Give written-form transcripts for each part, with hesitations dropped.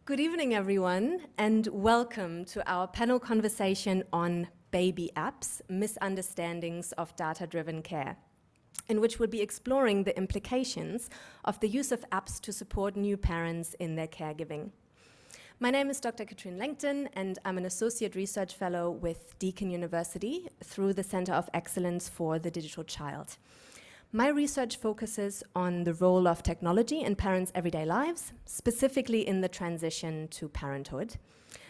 Good evening, everyone, and welcome to our panel conversation on baby apps, misunderstandings of data-driven care, in which we'll be exploring the implications of the use of apps to support new parents in their caregiving. My name is Dr. Katrin Langton, and I'm an Associate Research Fellow with Deakin University through the Center of Excellence for the Digital Child. My research focuses on the role of technology in parents' everyday lives, specifically in the transition to parenthood.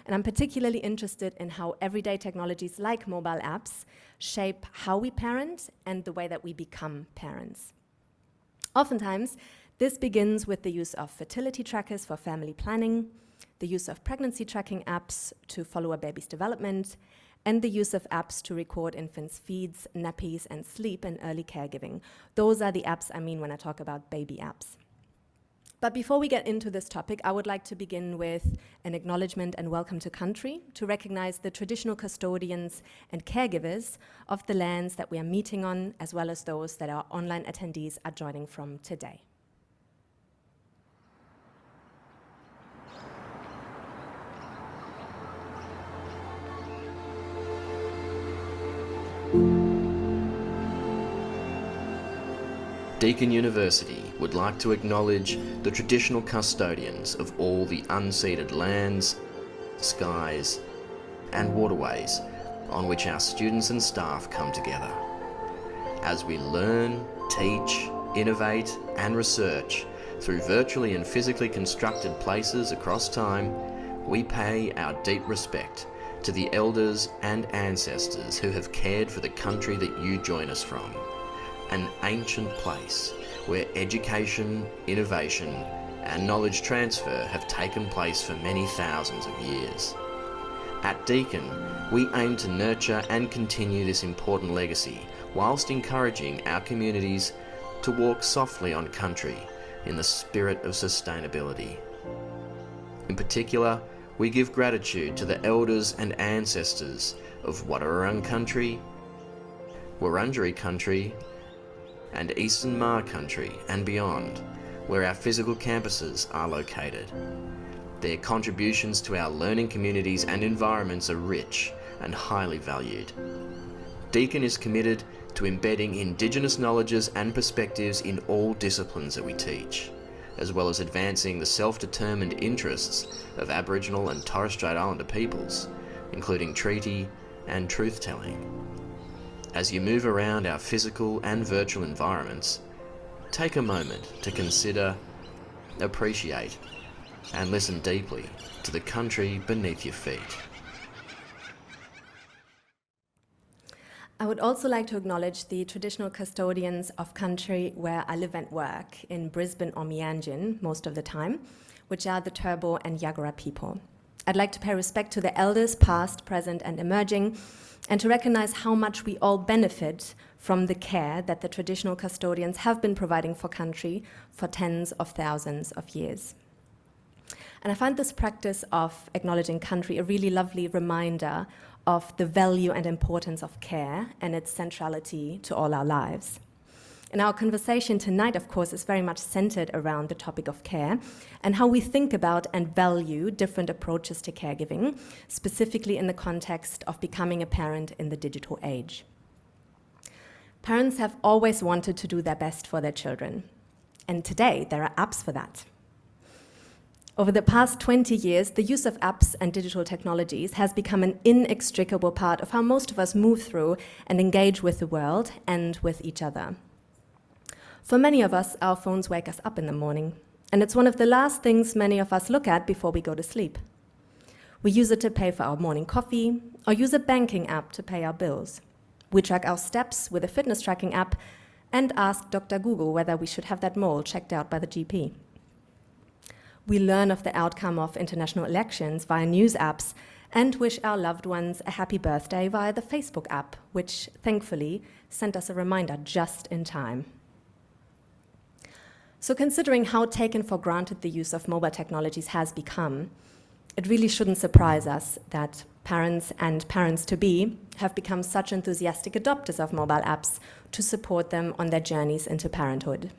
And I'm particularly interested in how everyday technologies like mobile apps shape how we parent and the way that we become parents. Oftentimes, this begins with the use of fertility trackers for family planning, the use of pregnancy tracking apps to follow a baby's development, and the use of apps to record infants' feeds, nappies, and sleep in early caregiving. Those are the apps I mean when I talk about baby apps. But before we get into this topic, I would like to begin with an acknowledgement and welcome to country to recognize the traditional custodians and caregivers of the lands that we are meeting on, as well as those that our online attendees are joining from today. Deakin University would like to acknowledge the traditional custodians of all the unceded lands, skies, and waterways on which our students and staff come together. As we learn, teach, innovate, and research through virtually and physically constructed places across time, we pay our deep respect to the elders and ancestors who have cared for the country that you join us from. An ancient place where education, innovation, and knowledge transfer have taken place for many thousands of years. At Deakin, we aim to nurture and continue this important legacy whilst encouraging our communities to walk softly on country in the spirit of sustainability. In particular, we give gratitude to the elders and ancestors of Wadawurrung country, Wurundjeri country, and Eastern Maar country and beyond, where our physical campuses are located. Their contributions to our learning communities and environments are rich and highly valued. Deakin is committed to embedding Indigenous knowledges and perspectives in all disciplines that we teach, as well as advancing the self-determined interests of Aboriginal and Torres Strait Islander peoples, including treaty and truth-telling. As you move around our physical and virtual environments, take a moment to consider, appreciate, and listen deeply to the country beneath your feet. I would also like to acknowledge the traditional custodians of country where I live and work, in Brisbane or Meanjin most of the time, which are the Turrbal and Yagara people. I'd like to pay respect to the elders past, present, and emerging, and to recognize how much we all benefit from the care that the traditional custodians have been providing for country for tens of thousands of years. And I find this practice of acknowledging country a really lovely reminder of the value and importance of care and its centrality to all our lives. And our conversation tonight, of course, is very much centered around the topic of care and how we think about and value different approaches to caregiving, specifically in the context of becoming a parent in the digital age. Parents have always wanted to do their best for their children, and today there are apps for that. Over the past 20 years, the use of apps and digital technologies has become an inextricable part of how most of us move through and engage with the world and with each other. For many of us, our phones wake us up in the morning, and it's one of the last things many of us look at before we go to sleep. We use it to pay for our morning coffee, or use a banking app to pay our bills. We track our steps with a fitness tracking app and ask Dr. Google whether we should have that mole checked out by the GP. We learn of the outcome of international elections via news apps and wish our loved ones a happy birthday via the Facebook app, which thankfully sent us a reminder just in time. So considering how taken for granted the use of mobile technologies has become, it really shouldn't surprise us that parents and parents-to-be have become such enthusiastic adopters of mobile apps to support them on their journeys into parenthood.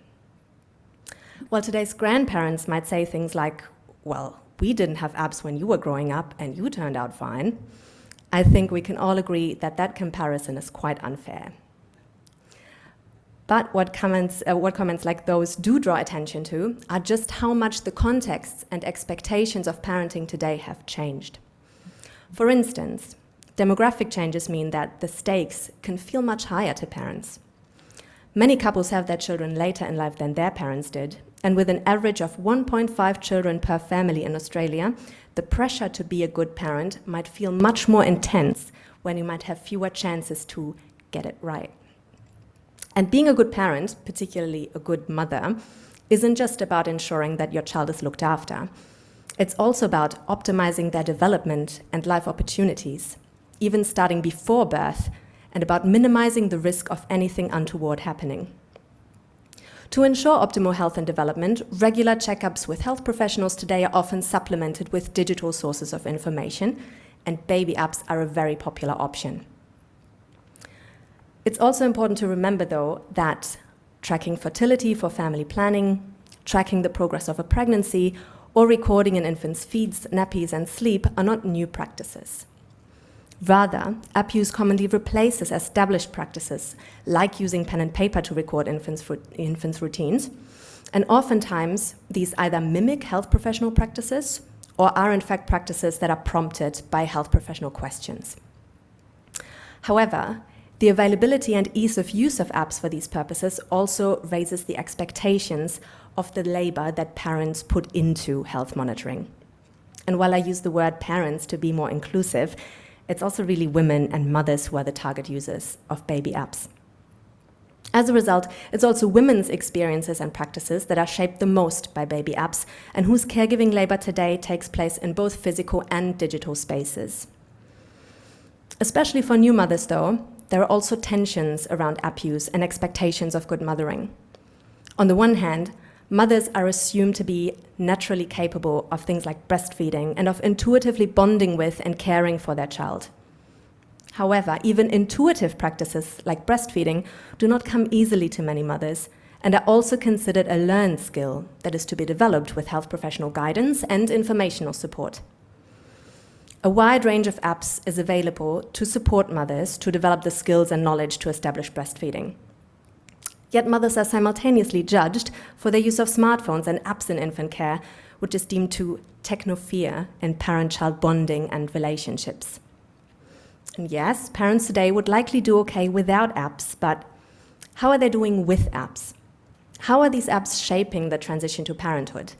While today's grandparents might say things like, well, we didn't have apps when you were growing up and you turned out fine, I think we can all agree that that comparison is quite unfair. But what comments like those do draw attention to are just how much the contexts and expectations of parenting today have changed. For instance, demographic changes mean that the stakes can feel much higher to parents. Many couples have their children later in life than their parents did, and with an average of 1.5 children per family in Australia, the pressure to be a good parent might feel much more intense when you might have fewer chances to get it right. And being a good parent, particularly a good mother, isn't just about ensuring that your child is looked after. It's also about optimizing their development and life opportunities, even starting before birth, and about minimizing the risk of anything untoward happening. To ensure optimal health and development, regular checkups with health professionals today are often supplemented with digital sources of information, and baby apps are a very popular option. It's also important to remember, though, that tracking fertility for family planning, tracking the progress of a pregnancy, or recording an infant's feeds, nappies, and sleep are not new practices. Rather, app use commonly replaces established practices, like using pen and paper to record infants' routines, and oftentimes these either mimic health professional practices or are in fact practices that are prompted by health professional questions. However, the availability and ease of use of apps for these purposes also raises the expectations of the labor that parents put into health monitoring. And while I use the word parents to be more inclusive, it's also really women and mothers who are the target users of baby apps. As a result, it's also women's experiences and practices that are shaped the most by baby apps and whose caregiving labor today takes place in both physical and digital spaces. Especially for new mothers, though, there are also tensions around app use and expectations of good mothering. On the one hand, mothers are assumed to be naturally capable of things like breastfeeding and of intuitively bonding with and caring for their child. However, even intuitive practices like breastfeeding do not come easily to many mothers and are also considered a learned skill that is to be developed with health professional guidance and informational support. A wide range of apps is available to support mothers to develop the skills and knowledge to establish breastfeeding. Yet mothers are simultaneously judged for their use of smartphones and apps in infant care, which is deemed to technophile in parent-child bonding and relationships. And yes, parents today would likely do okay without apps, but how are they doing with apps? How are these apps shaping the transition to parenthood?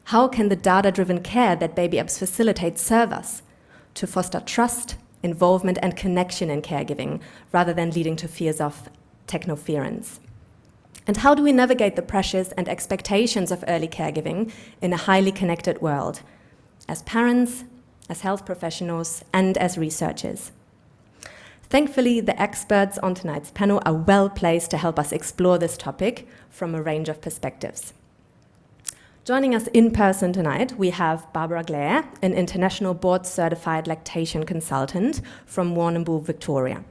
How can the data-driven care that baby apps facilitate serve us to foster trust, involvement, and connection in caregiving, rather than leading to fears of technoference? And how do we navigate the pressures and expectations of early caregiving in a highly connected world, as parents, as health professionals, and as researchers? Thankfully, the experts on tonight's panel are well placed to help us explore this topic from a range of perspectives. Joining us in person tonight, we have Barb Glare, an international board-certified lactation consultant from Warrnambool, Victoria.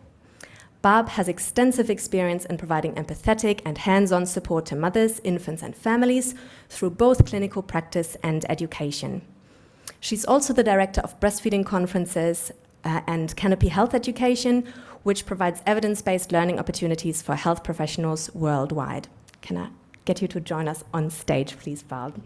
Barb has extensive experience in providing empathetic and hands-on support to mothers, infants, and families through both clinical practice and education. She's also the director of breastfeeding conferences and Canopy Health Education, which provides evidence-based learning opportunities for health professionals worldwide. Can I get you to join us on stage, please, Barb?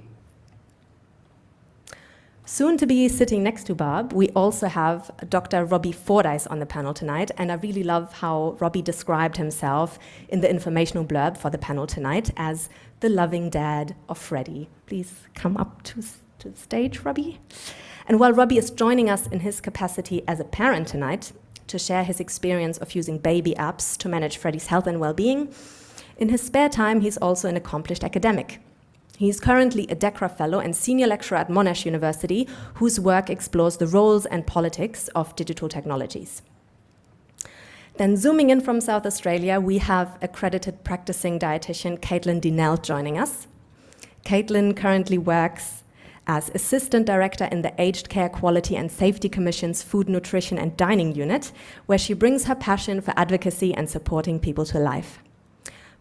Soon to be sitting next to Barb, we also have Dr Robbie Fordyce on the panel tonight, and I really love how Robbie described himself in the informational blurb for the panel tonight as the loving dad of Freddie. Please come up to the stage, Robbie. And while Robbie is joining us in his capacity as a parent tonight to share his experience of using baby apps to manage Freddie's health and well-being, in his spare time, he's also an accomplished academic. He's currently a DECRA Fellow and Senior Lecturer at Monash University, whose work explores the roles and politics of digital technologies. Then zooming in from South Australia, we have Accredited Practising Dietitian Kaitlyn Dienelt joining us. Kaitlyn currently works as Assistant Director in the Aged Care Quality and Safety Commission's Food, Nutrition and Dining Unit, where she brings her passion for advocacy and supporting people to life.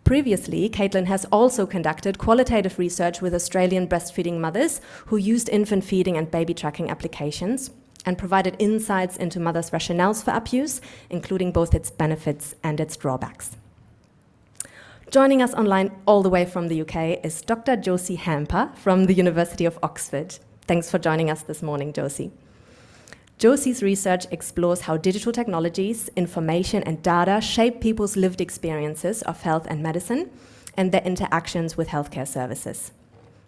Previously, Kaitlyn has also conducted qualitative research with Australian breastfeeding mothers who used infant feeding and baby tracking applications and provided insights into mothers' rationales for abuse, including both its benefits and its drawbacks. Joining us online all the way from the UK is Dr Josie Hamper from the University of Oxford. Thanks for joining us this morning, Josie. Josie's research explores how digital technologies, information and data shape people's lived experiences of health and medicine and their interactions with healthcare services.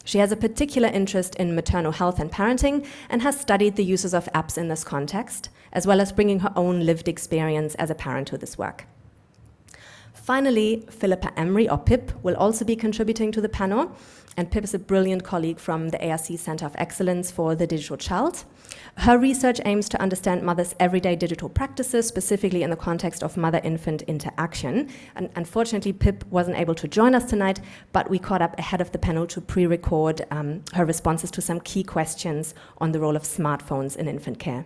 She has a particular interest in maternal health and parenting and has studied the uses of apps in this context, as well as bringing her own lived experience as a parent to this work. Finally, Philippa Amery, or Pip, will also be contributing to the panel, and Pip is a brilliant colleague from the ARC Centre of Excellence for the Digital Child. Her research aims to understand mothers' everyday digital practices, specifically in the context of mother-infant interaction. And unfortunately, Pip wasn't able to join us tonight, but we caught up ahead of the panel to pre-record her responses to some key questions on the role of smartphones in infant care.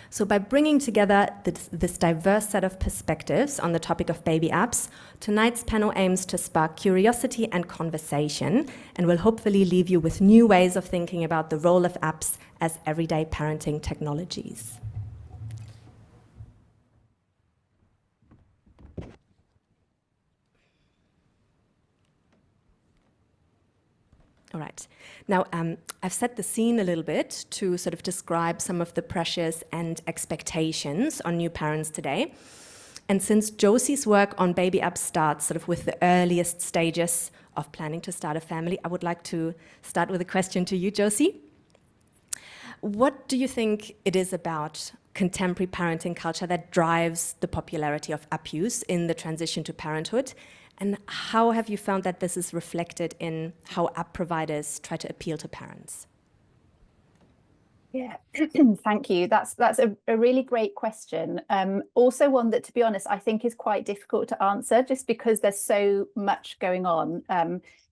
So by bringing together this diverse set of perspectives on the topic of baby apps, tonight's panel aims to spark curiosity and conversation and will hopefully leave you with new ways of thinking about the role of apps as everyday parenting technologies. All right. Now, I've set the scene a little bit to sort of describe some of the pressures and expectations on new parents today. And since Josie's work on baby apps starts sort of with the earliest stages of planning to start a family, I would like to start with a question to you, Josie. What do you think it is about contemporary parenting culture that drives the popularity of app use in the transition to parenthood? And how have you found that this is reflected in how app providers try to appeal to parents? Yeah, thank you. That's a really great question. Also one that, to be honest, I think is quite difficult to answer just because there's so much going on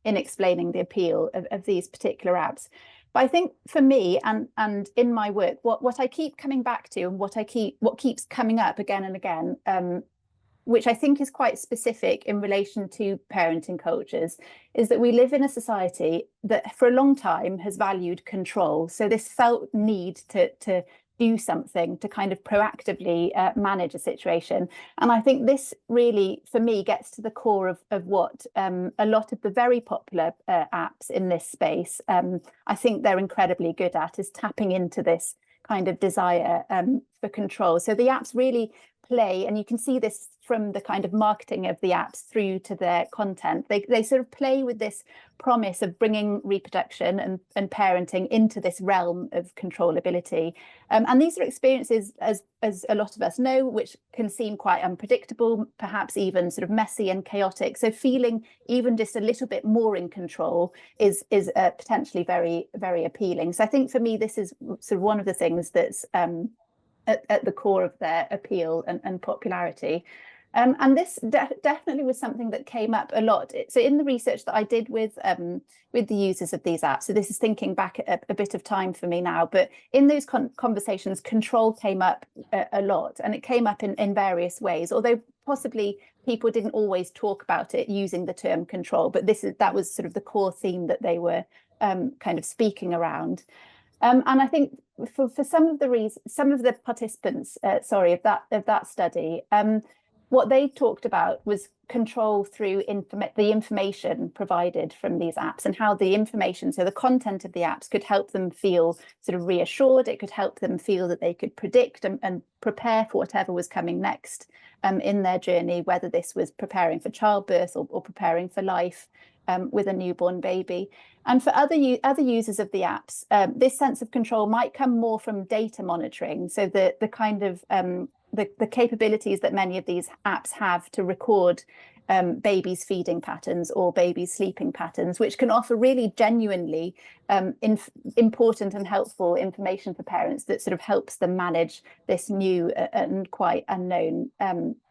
in explaining the appeal of these particular apps. But I think for me and in my work, what I keep coming back to and what keeps coming up again and again, which I think is quite specific in relation to parenting cultures, is that we live in a society that for a long time has valued control. So this felt need to do something to kind of proactively manage a situation. And I think this really, for me, gets to the core of what a lot of the very popular apps in this space, I think they're incredibly good at, is tapping into this kind of desire for control. So the apps really play, and you can see this from the kind of marketing of the apps through to their content. They sort of play with this promise of bringing reproduction and parenting into this realm of controllability. And these are experiences, as a lot of us know, which can seem quite unpredictable, perhaps even sort of messy and chaotic. So feeling even just a little bit more in control is potentially very, very appealing. So I think for me, this is sort of one of the things that's at the core of their appeal and popularity. And this definitely was something that came up a lot. So in the research that I did with the users of these apps, so this is thinking back a bit of time for me now, but in those conversations, control came up a lot, and it came up in various ways, although possibly people didn't always talk about it using the term control, but that was sort of the core theme that they were kind of speaking around. And I think for some of the participants, of that study, what they talked about was control through the information provided from these apps, and how the information, so the content of the apps, could help them feel sort of reassured. It could help them feel that they could predict and prepare for whatever was coming next in their journey, whether this was preparing for childbirth or preparing for life with a newborn baby. And for other users of the apps, this sense of control might come more from data monitoring. So the kind of the capabilities that many of these apps have to record babies' feeding patterns or babies' sleeping patterns, which can offer really genuinely important and helpful information for parents that sort of helps them manage this new and quite unknown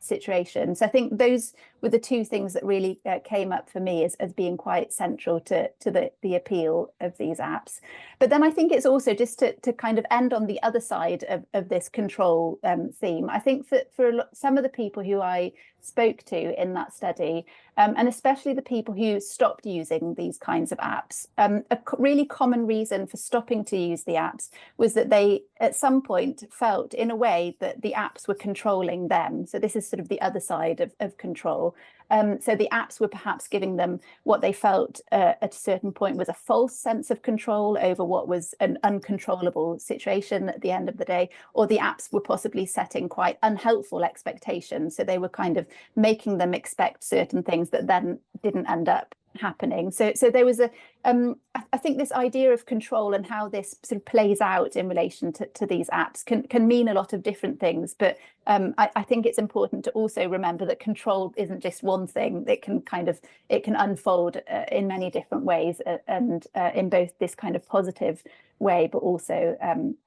situation. So I think those were the two things that really came up for me as being quite central to the appeal of these apps. But then I think it's also just to kind of end on the other side of this control theme. I think for some of the people who I spoke to in that study, and especially the people who stopped using these kinds of apps, a really common reason for stopping to use the apps was that they at some point felt in a way that the apps were controlling them. So this is sort of the other side of control. So the apps were perhaps giving them what they felt at a certain point was a false sense of control over what was an uncontrollable situation at the end of the day, or the apps were possibly setting quite unhelpful expectations. So they were kind of making them expect certain things that then didn't end up happening. So there was I think this idea of control and how this sort of plays out in relation to these apps can mean a lot of different things, but I think it's important to also remember that control isn't just one thing. It can unfold in many different ways, and in both this kind of positive way, but also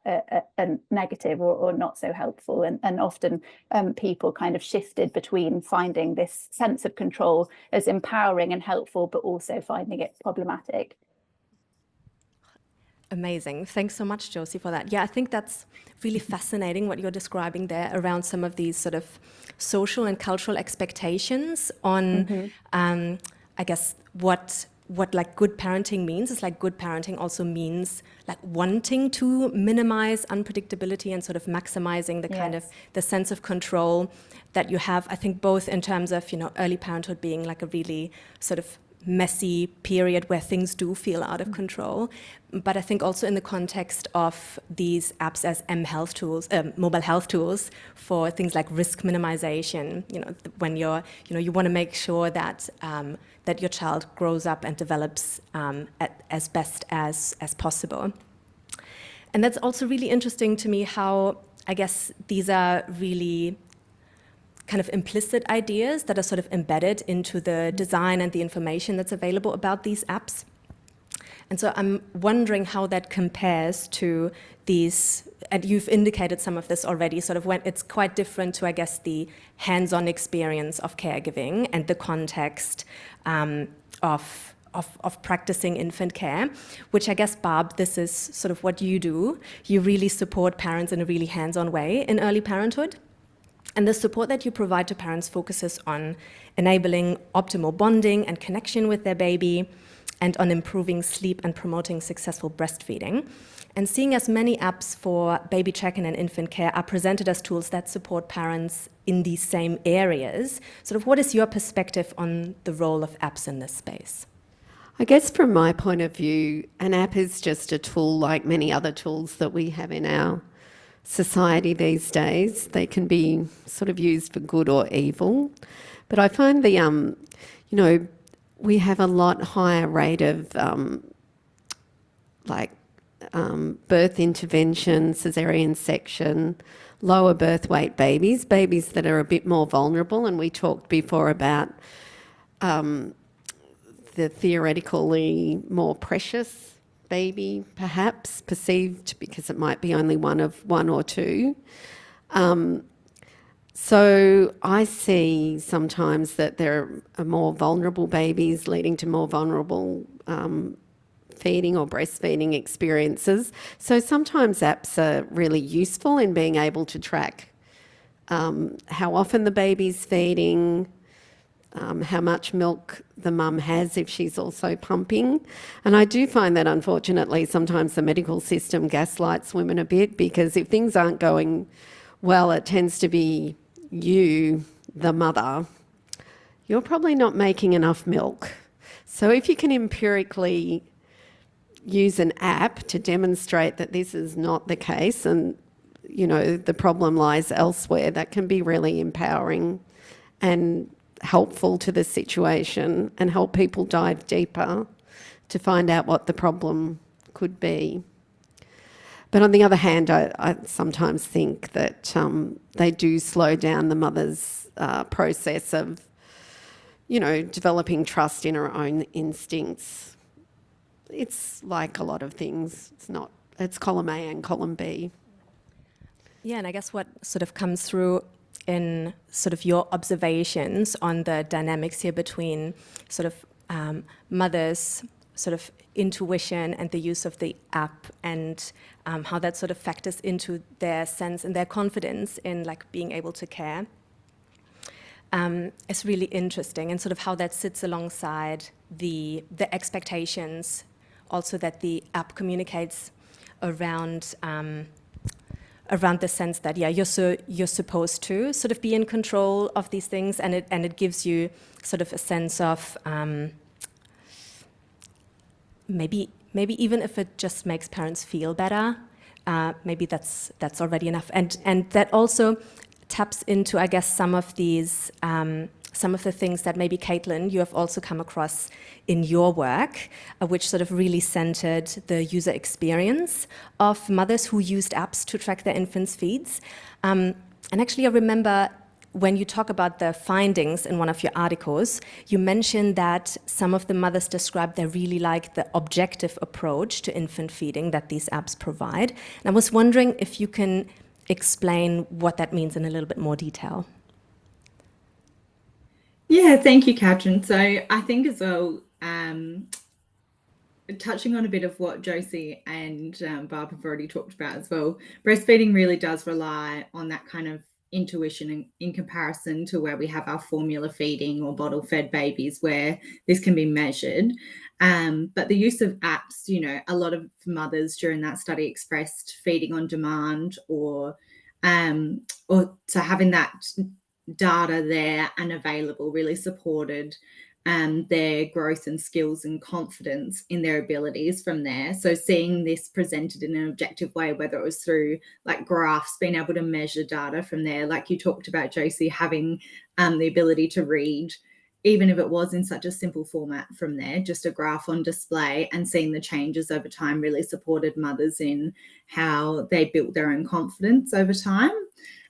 a negative or not so helpful. And often people kind of shifted between finding this sense of control as empowering and helpful, but also finding it problematic. Amazing. Thanks so much, Josie, for that. Yeah, I think that's really fascinating what you're describing there around some of these sort of social and cultural expectations on, I guess, what like good parenting means. Is like good parenting also means like wanting to minimize unpredictability and sort of maximizing the kind of the sense of control that you have. I think both in terms of, early parenthood being like a really sort of messy period where things do feel out of control, but I think also in the context of these apps as health tools, mobile health tools for things like risk minimization. When you want to make sure that that your child grows up and develops as best as possible. And that's also really interesting to me how I guess these are really kind of implicit ideas that are sort of embedded into the design and the information that's available about these apps. And so I'm wondering how that compares to these, and you've indicated some of this already, sort of when it's quite different to, I guess, the hands-on experience of caregiving and the context of practicing infant care, which I guess, Barb, this is sort of what you do. You really support parents in a really hands-on way in early parenthood. And the support that you provide to parents focuses on enabling optimal bonding and connection with their baby, and on improving sleep and promoting successful breastfeeding. And seeing as many apps for baby check-in and infant care are presented as tools that support parents in these same areas, sort of what is your perspective on the role of apps in this space? I guess from my point of view, an app is just a tool like many other tools that we have in our society these days. They can be sort of used for good or evil. But I find we have a lot higher rate of birth intervention, caesarean section, lower birth weight babies that are a bit more vulnerable. And we talked before about the theoretically more precious baby, perhaps, perceived because it might be only one of one or two. So I see sometimes that there are more vulnerable babies leading to more vulnerable feeding or breastfeeding experiences. So sometimes apps are really useful in being able to track how often the baby's feeding, how much milk the mum has if she's also pumping. And I do find that, unfortunately, sometimes the medical system gaslights women a bit, because if things aren't going well, it tends to be you, the mother, you're probably not making enough milk. So if you can empirically use an app to demonstrate that this is not the case and, the problem lies elsewhere, that can be really empowering and helpful to the situation and help people dive deeper to find out what the problem could be. But on the other hand, I sometimes think that they do slow down the mother's process of, developing trust in her own instincts. it's like a lot of things. It's column A and column B. Yeah, and I guess what sort of comes through in sort of your observations on the dynamics here between sort of mothers' sort of intuition and the use of the app, and how that sort of factors into their sense and their confidence in like being able to care. It's really interesting, and sort of how that sits alongside the expectations also that the app communicates around the sense that you're supposed to sort of be in control of these things, and it gives you sort of a sense of maybe even if it just makes parents feel better, maybe that's already enough, and that also taps into, I guess, some of these some of the things that maybe, Kaitlyn, you have also come across in your work, which sort of really centered the user experience of mothers who used apps to track their infants' feeds. And actually, I remember when you talk about the findings in one of your articles, you mentioned that some of the mothers described they really like the objective approach to infant feeding that these apps provide. And I was wondering if you can explain what that means in a little bit more detail. Yeah, thank you, Katrin. So I think as well, touching on a bit of what Josie and Barb have already talked about as well, breastfeeding really does rely on that kind of intuition in comparison to where we have our formula feeding or bottle fed babies, where this can be measured. But the use of apps, a lot of mothers during that study expressed feeding on demand, or so having that data there and available really supported their growth and skills and confidence in their abilities from there. So seeing this presented in an objective way, whether it was through like graphs, being able to measure data from there, like you talked about, Josie, having the ability to read, even if it was in such a simple format from there, just a graph on display, and seeing the changes over time really supported mothers in how they built their own confidence over time.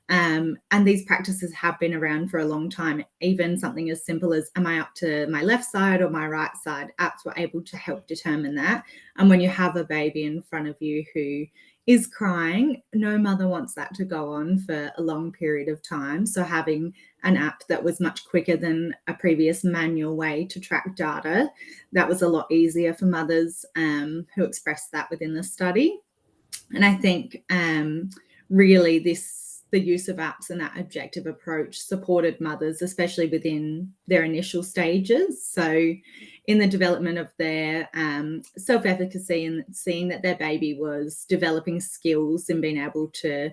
And these practices have been around for a long time. Even something as simple as, am I up to my left side or my right side? Apps were able to help determine that. And when you have a baby in front of you who is crying, no mother wants that to go on for a long period of time. So having an app that was much quicker than a previous manual way to track data, that was a lot easier for mothers who expressed that within the study. And I think really the use of apps and that objective approach supported mothers, especially within their initial stages. So in the development of their self-efficacy and seeing that their baby was developing skills and being able to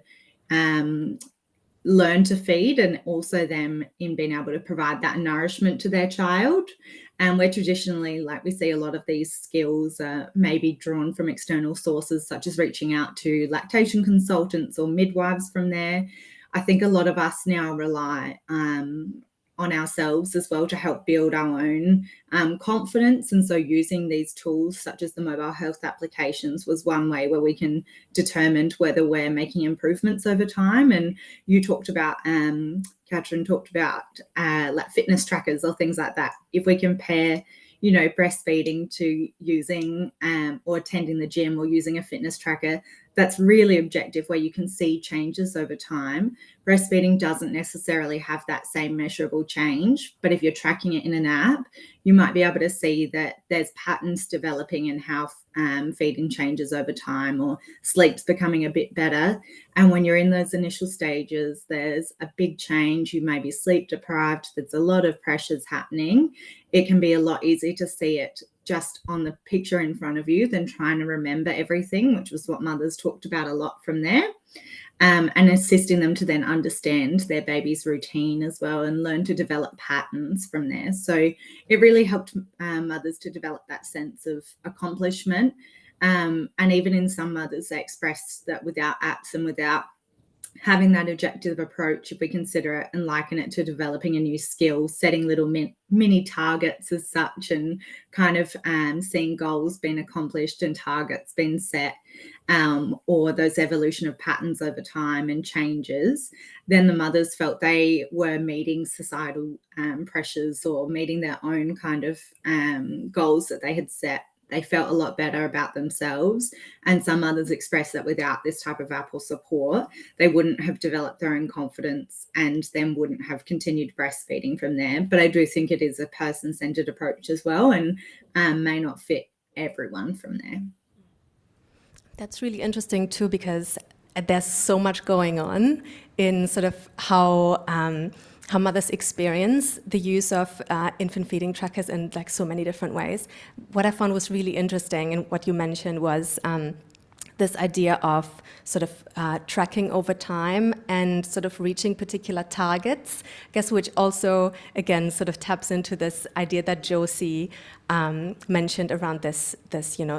learn to feed, and also them in being able to provide that nourishment to their child. And where traditionally, like we see a lot of these skills maybe drawn from external sources, such as reaching out to lactation consultants or midwives from there. I think a lot of us now rely on ourselves as well to help build our own confidence. And so using these tools such as the mobile health applications was one way where we can determine whether we're making improvements over time. And you talked about, Katrin talked about like fitness trackers or things like that. If we compare, breastfeeding to using or attending the gym or using a fitness tracker, that's really objective, where you can see changes over time. Breastfeeding doesn't necessarily have that same measurable change, but if you're tracking it in an app, you might be able to see that there's patterns developing in how feeding changes over time, or sleep's becoming a bit better. And when you're in those initial stages, there's a big change. You may be sleep deprived. There's a lot of pressures happening. It can be a lot easier to see it just on the picture in front of you than trying to remember everything, which was what mothers talked about a lot from there, and assisting them to then understand their baby's routine as well and learn to develop patterns from there. So it really helped mothers to develop that sense of accomplishment. And even in some mothers, they expressed that without apps and without having that objective approach, if we consider it and liken it to developing a new skill, setting little mini targets as such, and kind of seeing goals being accomplished and targets being set, or those evolution of patterns over time and changes, then the mothers felt they were meeting societal pressures or meeting their own kind of goals that they had set they felt a lot better about themselves. And some others expressed that without this type of app or support, they wouldn't have developed their own confidence and then wouldn't have continued breastfeeding from there. But I do think it is a person-centered approach as well, and may not fit everyone from there. That's really interesting too, because there's so much going on in sort of how mothers experience the use of infant feeding trackers in like so many different ways. What I found was really interesting, and what you mentioned was this idea of sort of tracking over time and sort of reaching particular targets, I guess, which also, again, sort of taps into this idea that Josie mentioned around this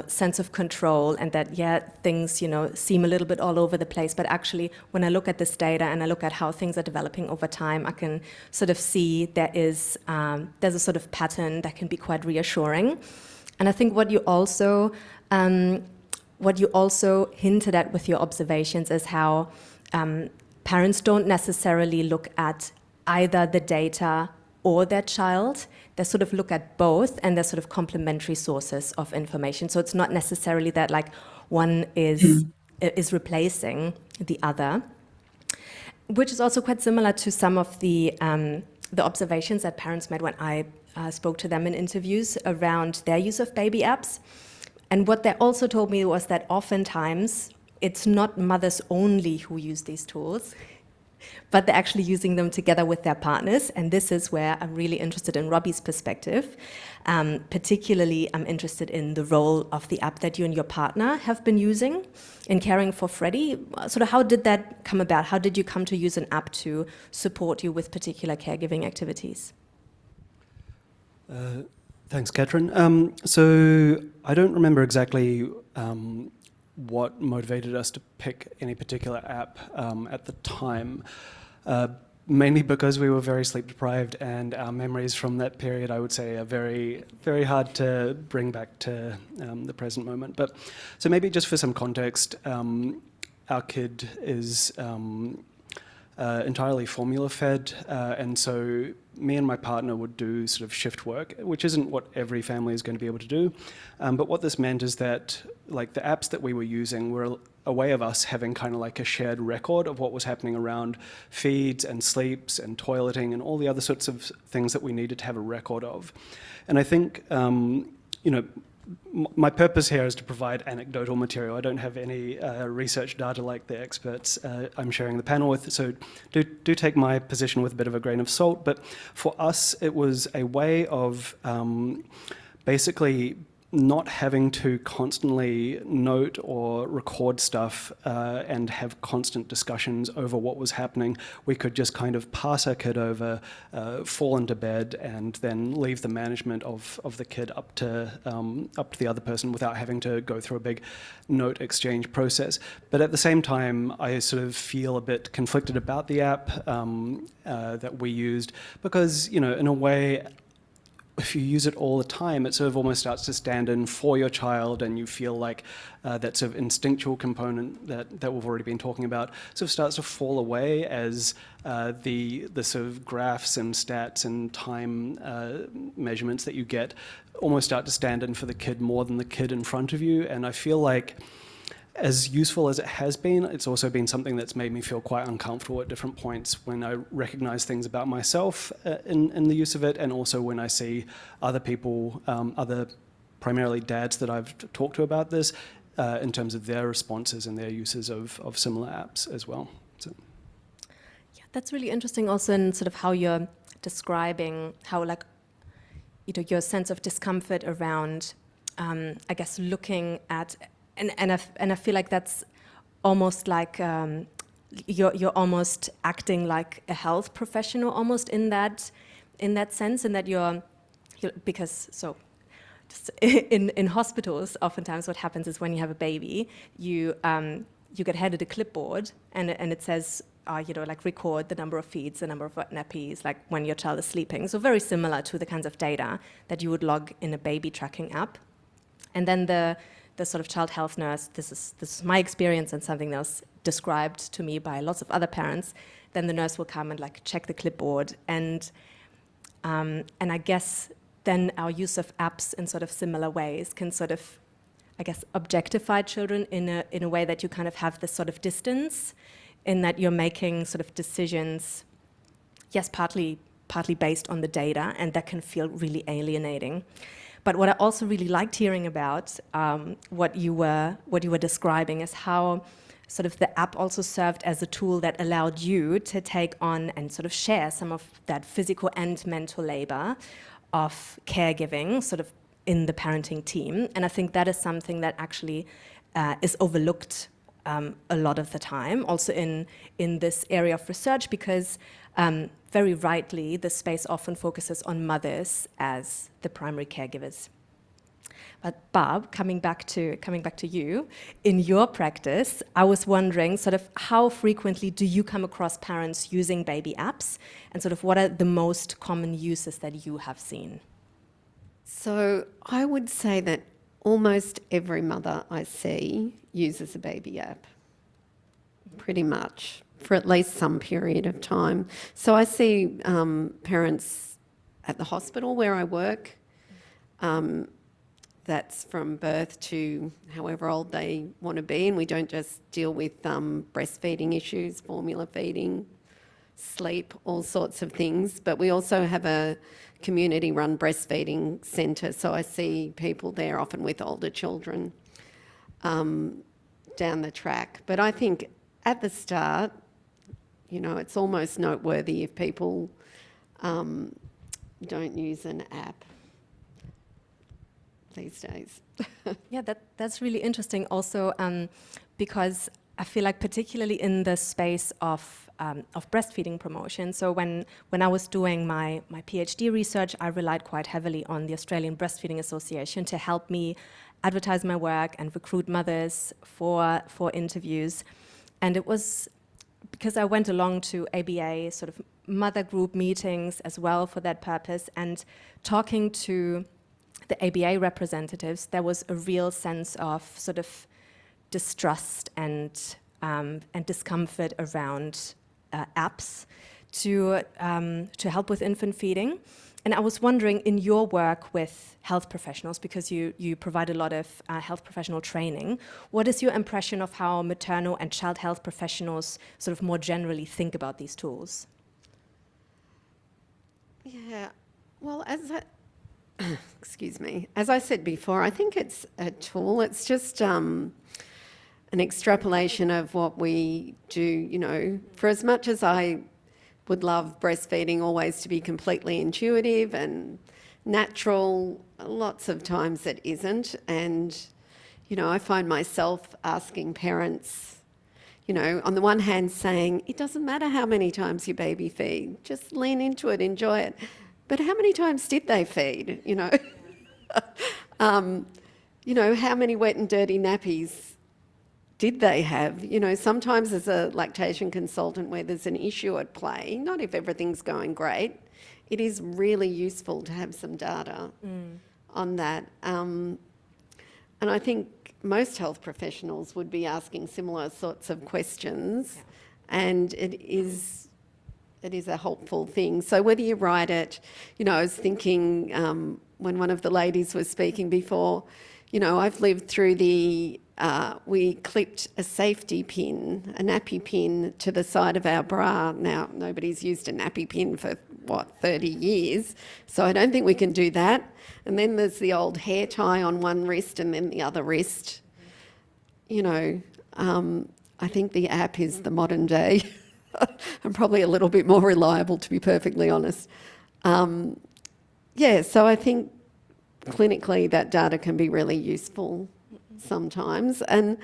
sense of control, and that, yeah, things, seem a little bit all over the place, but actually, when I look at this data and I look at how things are developing over time, I can sort of see there's a sort of pattern that can be quite reassuring. And I think what you also hinted at with your observations is how parents don't necessarily look at either the data or their child. They sort of look at both, and they're sort of complementary sources of information. So it's not necessarily that like one is replacing the other, which is also quite similar to some of the observations that parents made when I spoke to them in interviews around their use of baby apps. And what they also told me was that oftentimes it's not mothers only who use these tools, but they're actually using them together with their partners. And this is where I'm really interested in Robbie's perspective. Particularly, I'm interested in the role of the app that you and your partner have been using in caring for Freddie. Sort of how did that come about? How did you come to use an app to support you with particular caregiving activities? Thanks, Katrin. So I don't remember exactly what motivated us to pick any particular app at the time, mainly because we were very sleep deprived, and our memories from that period, I would say, are very, very hard to bring back to the present moment. But so maybe just for some context, our kid is entirely formula fed, and so me and my partner would do sort of shift work, which isn't what every family is going to be able to do. But what this meant is that like the apps that we were using were a way of us having kind of like a shared record of what was happening around feeds and sleeps and toileting and all the other sorts of things that we needed to have a record of. And I think, my purpose here is to provide anecdotal material. I don't have any research data like the experts I'm sharing the panel with, so do take my position with a bit of a grain of salt. But for us, it was a way of basically not having to constantly note or record stuff and have constant discussions over what was happening. We could just kind of pass our kid over, fall into bed, and then leave the management of the kid up to the other person without having to go through a big note exchange process. But at the same time, I sort of feel a bit conflicted about the app that we used, because, in a way, if you use it all the time, it sort of almost starts to stand in for your child, and you feel like that sort of instinctual component that we've already been talking about sort of starts to fall away as the sort of graphs and stats and time measurements that you get almost start to stand in for the kid more than the kid in front of you. And I feel like, as useful as it has been, it's also been something that's made me feel quite uncomfortable at different points when I recognize things about myself in the use of it, and also when I see other people, other primarily dads that I've talked to about this, in terms of their responses and their uses of similar apps as well. So. Yeah, that's really interesting also in sort of how you're describing how, like, your sense of discomfort around, I guess, looking at. And I feel like that's almost like you're almost acting like a health professional almost in that sense, and that you're because so just in hospitals oftentimes what happens is when you have a baby, you get handed a clipboard and it says like record the number of feeds, the number of nappies, like when your child is sleeping. So very similar to the kinds of data that you would log in a baby tracking app, and then the sort of child health nurse, this is my experience and something else described to me by lots of other parents, then the nurse will come and like check the clipboard, and I guess then our use of apps in sort of similar ways can sort of, I guess, objectify children in a way that you kind of have this sort of distance, in that you're making sort of decisions, yes, partly based on the data, and that can feel really alienating. But what I also really liked hearing about, what you were describing, is how sort of the app also served as a tool that allowed you to take on and sort of share some of that physical and mental labor of caregiving sort of in the parenting team. And I think that is something that actually is overlooked a lot of the time, also in this area of research, because very rightly, the space often focuses on mothers as the primary caregivers. But Barb, coming back to you, in your practice, I was wondering sort of how frequently do you come across parents using baby apps, and sort of what are the most common uses that you have seen? So I would say that almost every mother I see uses a baby app, pretty much, for at least some period of time. So I see parents at the hospital where I work, that's from birth to however old they want to be, and we don't just deal with breastfeeding issues, formula feeding, sleep, all sorts of things, but we also have a community-run breastfeeding centre, so I see people there often with older children down the track. But I think at the start, you know, it's almost noteworthy if people don't use an app these days. Yeah, that's really interesting also, because I feel like particularly in the space of breastfeeding promotion, so when I was doing my PhD research, I relied quite heavily on the Australian Breastfeeding Association to help me advertise my work and recruit mothers for interviews. And it was because I went along to ABA sort of mother group meetings as well for that purpose, and talking to the ABA representatives, there was a real sense of sort of distrust and discomfort around apps to help with infant feeding. And I was wondering, in your work with health professionals, because you provide a lot of health professional training, what is your impression of how maternal and child health professionals sort of more generally think about these tools? Yeah, well, excuse me, as I said before, I think it's a tool. It's just an extrapolation of what we do, you know. For as much as I would love breastfeeding always to be completely intuitive and natural, lots of times it isn't. And, you know, I find myself asking parents, you know, on the one hand saying, it doesn't matter how many times your baby feed, just lean into it, enjoy it. But how many times did they feed, you know? You know, how many wet and dirty nappies did they have? You know, sometimes as a lactation consultant where there's an issue at play, not if everything's going great, it is really useful to have some data on that. And I think most health professionals would be asking similar sorts of questions, and it is a helpful thing. So whether you write it, you know, I was thinking when one of the ladies was speaking before, you know, I've lived through we clipped a safety pin, a nappy pin to the side of our bra. Now, nobody's used a nappy pin for, 30 years, so I don't think we can do that. And then there's the old hair tie on one wrist and then the other wrist. You know, I think the app is the modern day and probably a little bit more reliable, to be perfectly honest. Yeah, so I think clinically that data can be really useful sometimes. And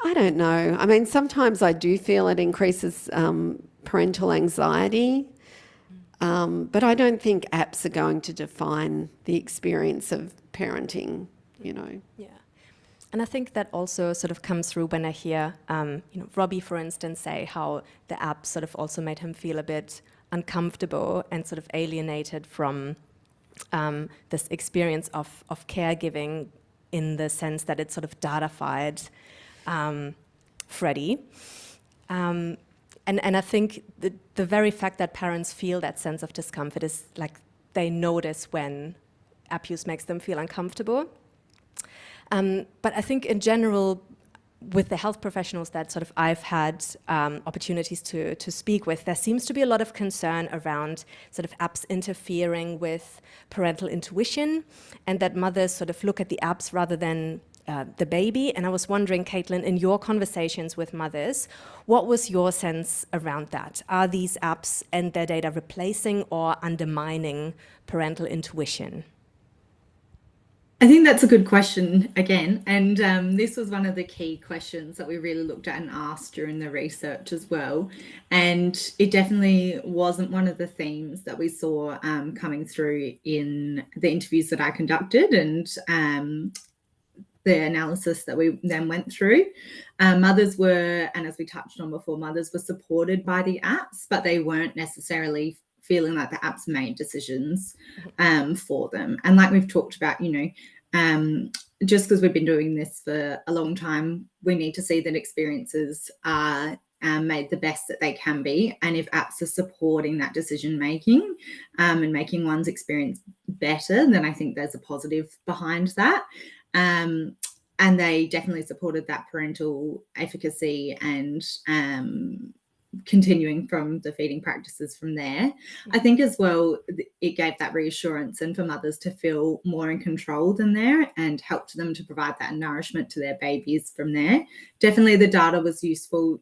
I don't know, I mean, sometimes I do feel it increases parental anxiety, but I don't think apps are going to define the experience of parenting, you know. Yeah. And I think that also sort of comes through when I hear, you know, Robbie, for instance, say how the app sort of also made him feel a bit uncomfortable and sort of alienated from this experience of caregiving, in the sense that it sort of datafied Freddie. And I think the very fact that parents feel that sense of discomfort is like they notice when app use makes them feel uncomfortable. But I think in general, with the health professionals that sort of I've had opportunities to speak with, there seems to be a lot of concern around sort of apps interfering with parental intuition, and that mothers sort of look at the apps rather than the baby. And I was wondering, Kaitlyn, in your conversations with mothers, what was your sense around that? Are these apps and their data replacing or undermining parental intuition? I think that's a good question again, and this was one of the key questions that we really looked at and asked during the research as well, and it definitely wasn't one of the themes that we saw coming through in the interviews that I conducted and the analysis that we then went through. Mothers were, and as we touched on before, mothers were supported by the apps, but they weren't necessarily feeling like the apps made decisions for them. And like we've talked about, just because we've been doing this for a long time, we need to see that experiences are made the best that they can be. And if apps are supporting that decision making and making one's experience better, then I think there's a positive behind that. And they definitely supported that parental efficacy and continuing from the feeding practices from there. I think as well, it gave that reassurance and for mothers to feel more in control than there and helped them to provide that nourishment to their babies from there. Definitely the data was useful,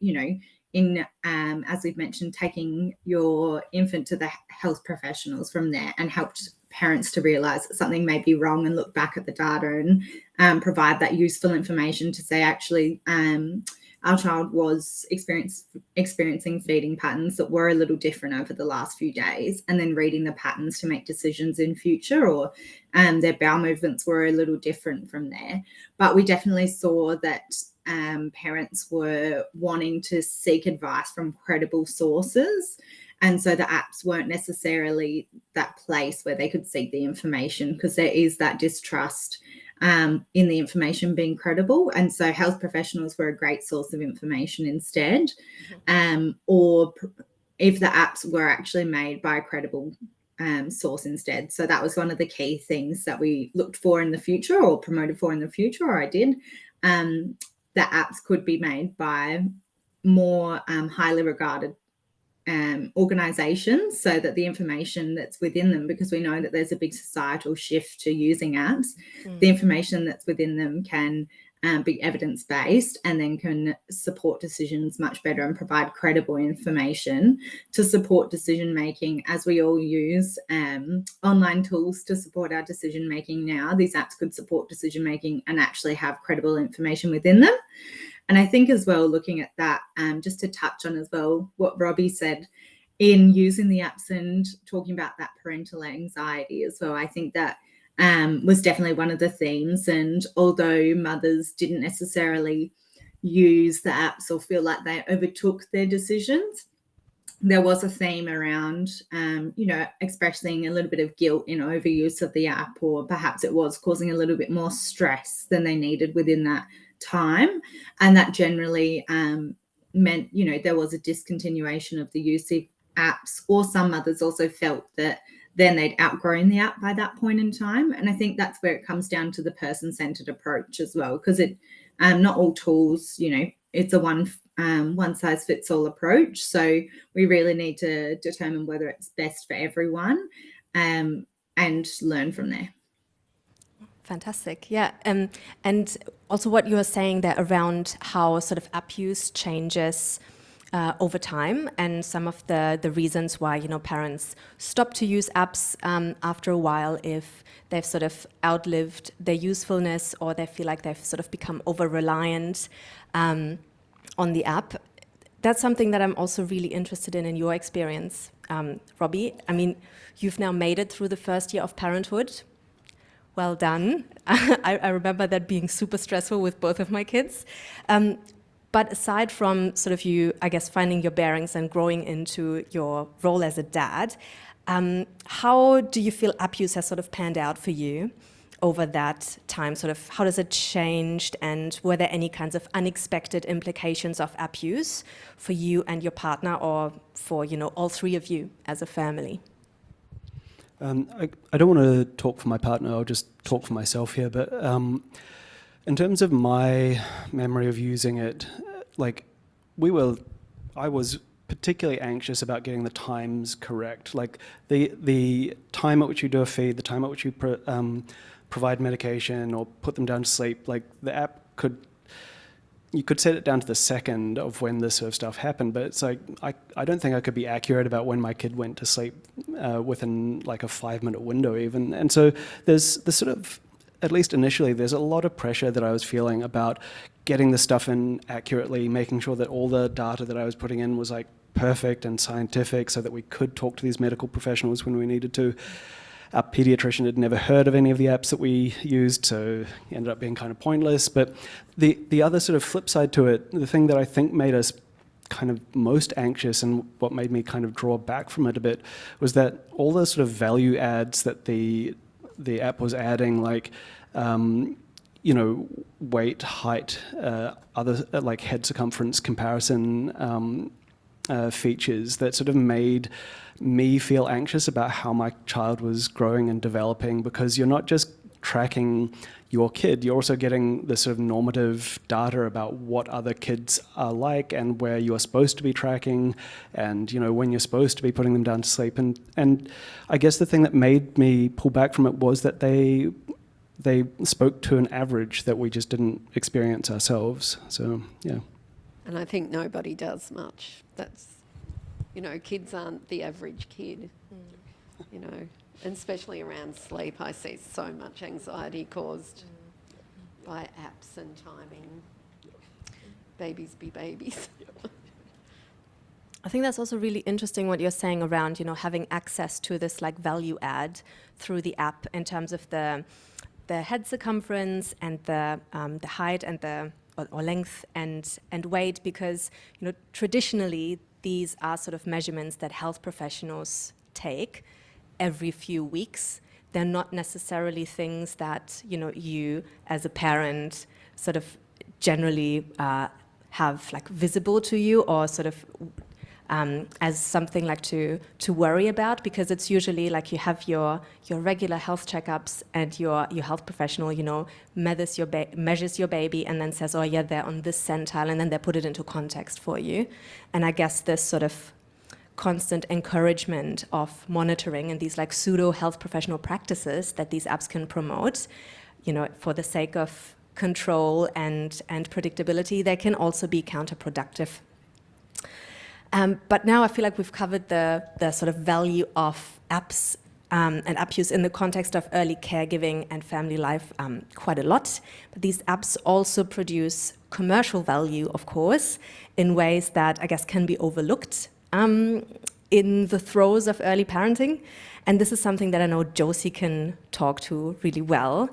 in, as we've mentioned, taking your infant to the health professionals from there and helped parents to realise that something may be wrong and look back at the data and provide that useful information to say, actually, our child was experiencing feeding patterns that were a little different over the last few days, and then reading the patterns to make decisions in future, or their bowel movements were a little different from there. But we definitely saw that parents were wanting to seek advice from credible sources. And so the apps weren't necessarily that place where they could seek the information, because there is that distrust in the information being credible. And so health professionals were a great source of information instead, or if the apps were actually made by a credible source instead. So that was one of the key things that we looked for in the future, or promoted for in the future, or I did. That apps could be made by more highly regarded organizations, so that the information that's within them, because we know that there's a big societal shift to using apps, the information that's within them can be evidence-based and then can support decisions much better and provide credible information to support decision making. As we all use online tools to support our decision making now, these apps could support decision making and actually have credible information within them. And I think as well, looking at that, just to touch on as well what Robbie said in using the apps and talking about that parental anxiety as well, I think that was definitely one of the themes. And although mothers didn't necessarily use the apps or feel like they overtook their decisions, there was a theme around, expressing a little bit of guilt in overuse of the app, or perhaps it was causing a little bit more stress than they needed within that time. And that generally meant, there was a discontinuation of the use of apps, or some mothers also felt that then they'd outgrown the app by that point in time. And I think that's where it comes down to the person-centered approach as well, because it not all tools, it's a one-size-fits-all approach. So we really need to determine whether it's best for everyone and learn from there. Fantastic. Yeah. And also what you were saying there around how sort of app use changes over time, and some of the reasons why, parents stop to use apps after a while if they've sort of outlived their usefulness, or they feel like they've sort of become over-reliant on the app. That's something that I'm also really interested in your experience, Robbie. I mean, you've now made it through the first year of parenthood. Well done. I remember that being super stressful with both of my kids. But aside from sort of you, I guess, finding your bearings and growing into your role as a dad, how do you feel app use has sort of panned out for you over that time? Sort of how does it changed, and were there any kinds of unexpected implications of app use for you and your partner, or for, all three of you as a family? I don't want to talk for my partner, I'll just talk for myself here, but in terms of my memory of using it, like I was particularly anxious about getting the times correct, like the time at which you do a feed, the time at which you provide medication or put them down to sleep. Like the app you could set it down to the second of when this sort of stuff happened, but it's like, I don't think I could be accurate about when my kid went to sleep within like a 5-minute window even. And so there's this sort of, at least initially, there's a lot of pressure that I was feeling about getting the stuff in accurately, making sure that all the data that I was putting in was like perfect and scientific so that we could talk to these medical professionals when we needed to. Our pediatrician had never heard of any of the apps that we used, so it ended up being kind of pointless. But the other sort of flip side to it, the thing that I think made us kind of most anxious and what made me kind of draw back from it a bit was that all the sort of value adds that the app was adding, like weight, height, other like head circumference comparison features that sort of made me feel anxious about how my child was growing and developing, because you're not just tracking your kid, you're also getting the sort of normative data about what other kids are like and where you're supposed to be tracking and, when you're supposed to be putting them down to sleep. And I guess the thing that made me pull back from it was that they spoke to an average that we just didn't experience ourselves. So, yeah. And I think nobody does much. That's, kids aren't the average kid, and especially around sleep. I see so much anxiety caused by apps and timing. Babies be babies. I think that's also really interesting what you're saying around, having access to this like value add through the app in terms of the head circumference and the height and or length and weight, because traditionally these are sort of measurements that health professionals take every few weeks. They're not necessarily things that you as a parent sort of generally have like visible to you or sort of as something like to worry about, because it's usually like you have your regular health checkups and your health professional, measures your baby and then says, oh yeah, they're on this centile, and then they put it into context for you. And I guess this sort of constant encouragement of monitoring and these like pseudo health professional practices that these apps can promote, for the sake of control and predictability, they can also be counterproductive. But now I feel like we've covered the sort of value of apps and app use in the context of early caregiving and family life quite a lot. But these apps also produce commercial value, of course, in ways that I guess can be overlooked in the throes of early parenting. And this is something that I know Josie can talk to really well.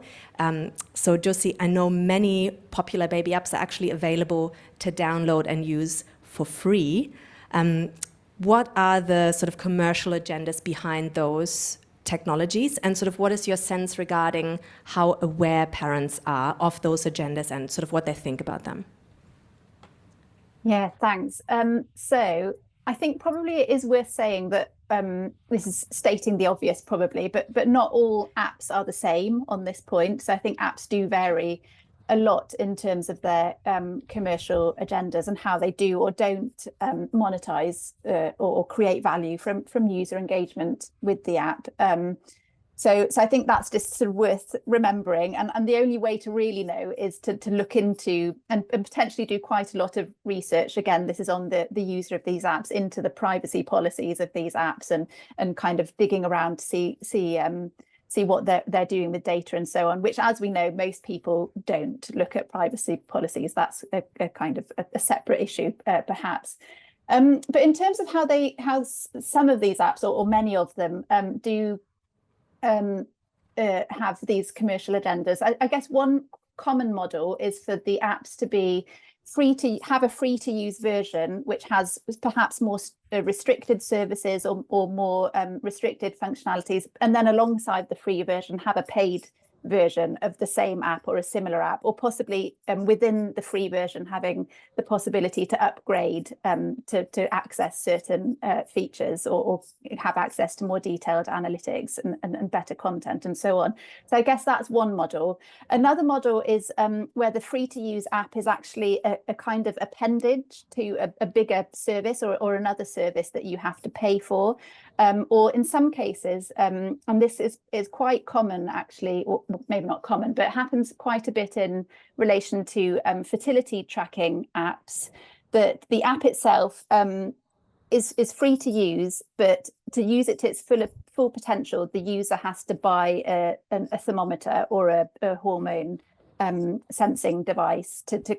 So Josie, I know many popular baby apps are actually available to download and use for free. What are the sort of commercial agendas behind those technologies, and sort of what is your sense regarding how aware parents are of those agendas and sort of what they think about them? Yeah, thanks. So I think probably it is worth saying that this is stating the obvious probably, but not all apps are the same on this point. So I think apps do vary a lot in terms of their commercial agendas and how they do or don't monetize or create value from user engagement with the app. So I think that's just sort of worth remembering. And the only way to really know is to look into and potentially do quite a lot of research. Again, this is on the user of these apps, into the privacy policies of these apps and kind of digging around to see what they're doing with data and so on, which, as we know, most people don't look at privacy policies. That's a kind of a separate issue, perhaps. But in terms of how some of these apps or many of them do have these commercial agendas, I guess one common model is for the apps to be free to use version, which has perhaps more restricted services or more restricted functionalities, and then alongside the free version have a paid version of the same app or a similar app, or possibly within the free version having the possibility to upgrade to access certain features or have access to more detailed analytics and better content and so on. So I guess that's one model. Another model is where the free to use app is actually a kind of appendage to a bigger service or another service that you have to pay for. Or in some cases, and this is quite common actually, or maybe not common, but it happens quite a bit in relation to fertility tracking apps, that the app itself is free to use, but to use it to its full potential, the user has to buy a thermometer or a hormone sensing device to